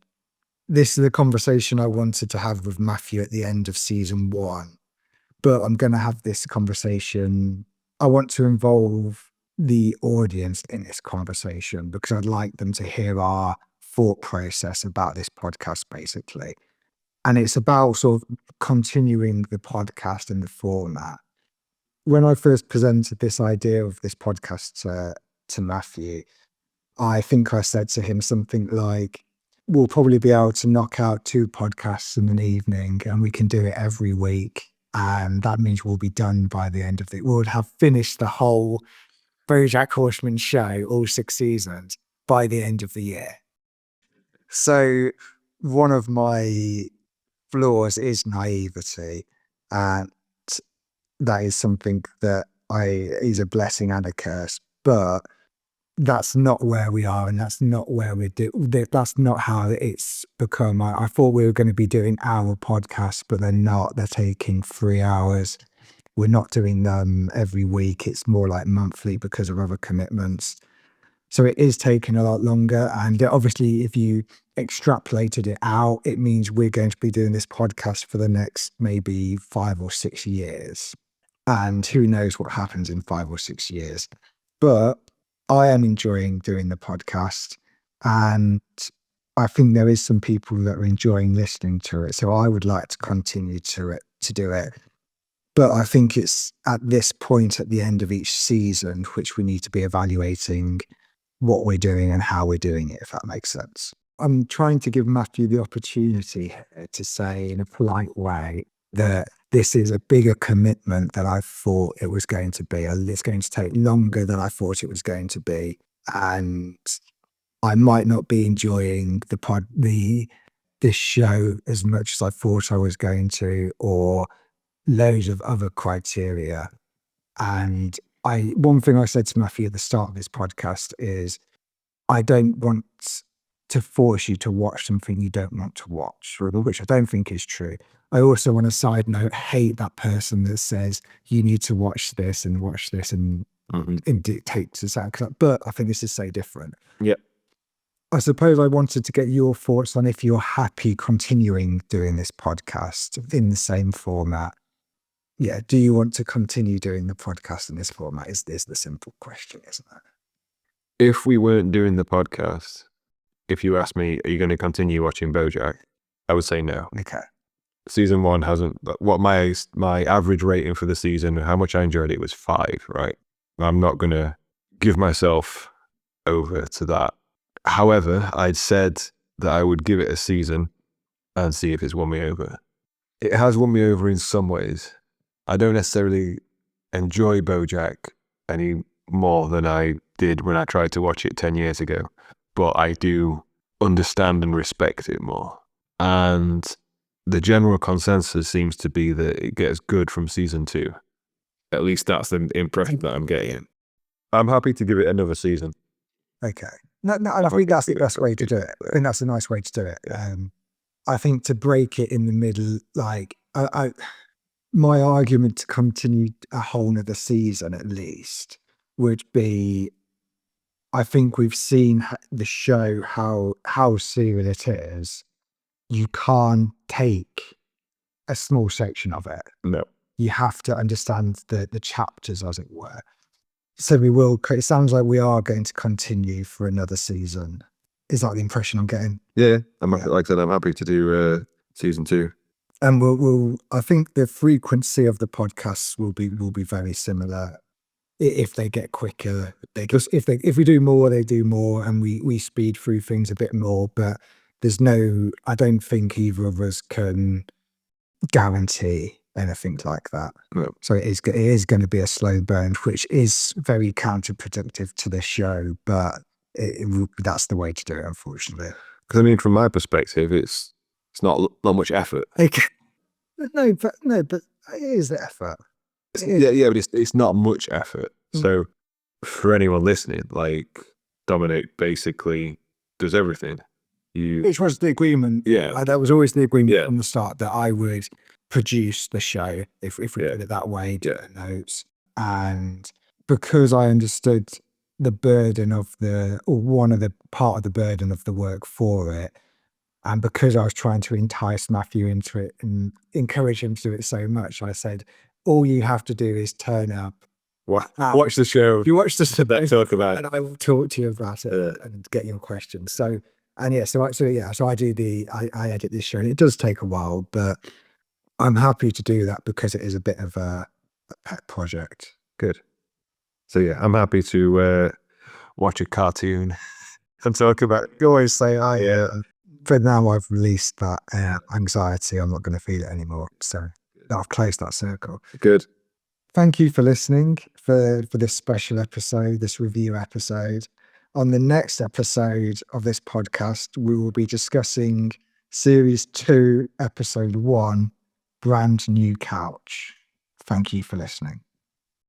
this is the conversation I wanted to have with Matthew at the end of season 1, but I'm going to have this conversation. I want to involve the audience in this conversation because I'd like them to hear our thought process about this podcast, basically. And it's about sort of continuing the podcast and the format. When I first presented this idea of this podcast to Matthew, I think I said to him something like, we'll probably be able to knock out 2 podcasts in an evening and we can do it every week. And that means we'll be done by the end of it. We'll have finished the whole Bojack Horseman show, all 6 seasons, by the end of the year. So one of my flaws is naivety, and that is something that is a blessing and a curse, but that's not where we are, and that's not where that's not how it's become. I thought we were going to be doing hour podcasts, but they're not. They're taking 3 hours. We're not doing them every week. It's more like monthly because of other commitments. So it is taking a lot longer. And obviously, if you extrapolated it out, it means we're going to be doing this podcast for the next maybe 5 or 6 years. And who knows what happens in 5 or 6 years. But I am enjoying doing the podcast, and I think there is some people that are enjoying listening to it. So I would like to continue to do it. But I think it's at this point at the end of each season, which we need to be evaluating what we're doing and how we're doing it, if that makes sense. I'm trying to give Matthew the opportunity here to say in a polite way that this is a bigger commitment than I thought it was going to be. It's going to take longer than I thought it was going to be. And I might not be enjoying this show as much as I thought I was going to, or loads of other criteria. And one thing I said to Matthew at the start of this podcast is, I don't want to force you to watch something you don't want to watch, which I don't think is true. I also, on a side note, hate that person that says you need to watch this and dictate to that. But I think this is so different. Yeah. I suppose I wanted to get your thoughts on if you're happy continuing doing this podcast in the same format. Yeah. Do you want to continue doing the podcast in this format? Is the simple question, isn't it? If we weren't doing the podcast, if you asked me, are you going to continue watching Bojack? I would say no. Okay. Season 1 hasn't, what my average rating for the season, how much I enjoyed it was 5, right? I'm not going to give myself over to that. However, I'd said that I would give it a season and see if it's won me over. It has won me over in some ways. I don't necessarily enjoy Bojack any more than I did when I tried to watch it 10 years ago, but I do understand and respect it more. And the general consensus seems to be that it gets good from season 2. At least that's the impression that I'm getting. I'm happy to give it another season. Okay. No, I think that's the best way to do it. I think that's a nice way to do it. I think to break it in the middle, like my argument to continue a whole nother season at least would be, I think we've seen the show how serial it is. You can't take a small section of it. No. You have to understand the chapters, as it were. So we will. It sounds like we are going to continue for another season. Is that the impression I'm getting? Yeah. Like I said, I'm happy to do season 2. And we'll. I think the frequency of the podcasts will be very similar. If they get quicker, if we do more, they do more, and we speed through things a bit more. But there's no. I don't think either of us can guarantee anything like that. No. So it is going to be a slow burn, which is very counterproductive to the show, but that's the way to do it, unfortunately. Because I mean, from my perspective, it's not much effort. No, but it is the effort. Yeah, but it's not much effort. So for anyone listening, like Dominic basically does everything. Which was the agreement. Yeah. That was always the agreement from the start, that I would produce the show, if we put it that way, do the notes. And because I understood the burden of part of the burden of the work for it, and because I was trying to entice Matthew into it and encourage him to do it so much, I said, all you have to do is turn up. Watch the show. If you watch the show, talk about and I will talk to you about it and get your questions. So I edit this show, and it does take a while, but I'm happy to do that because it is a bit of a pet project. Good. So yeah, I'm happy to watch a cartoon and talk about. You always say, but now I've released that anxiety. I'm not going to feel it anymore. So I've closed that circle. Good. Thank you for listening for this special episode, this review episode. On the next episode of this podcast, we will be discussing Series 2, Episode 1, Brand New Couch. Thank you for listening.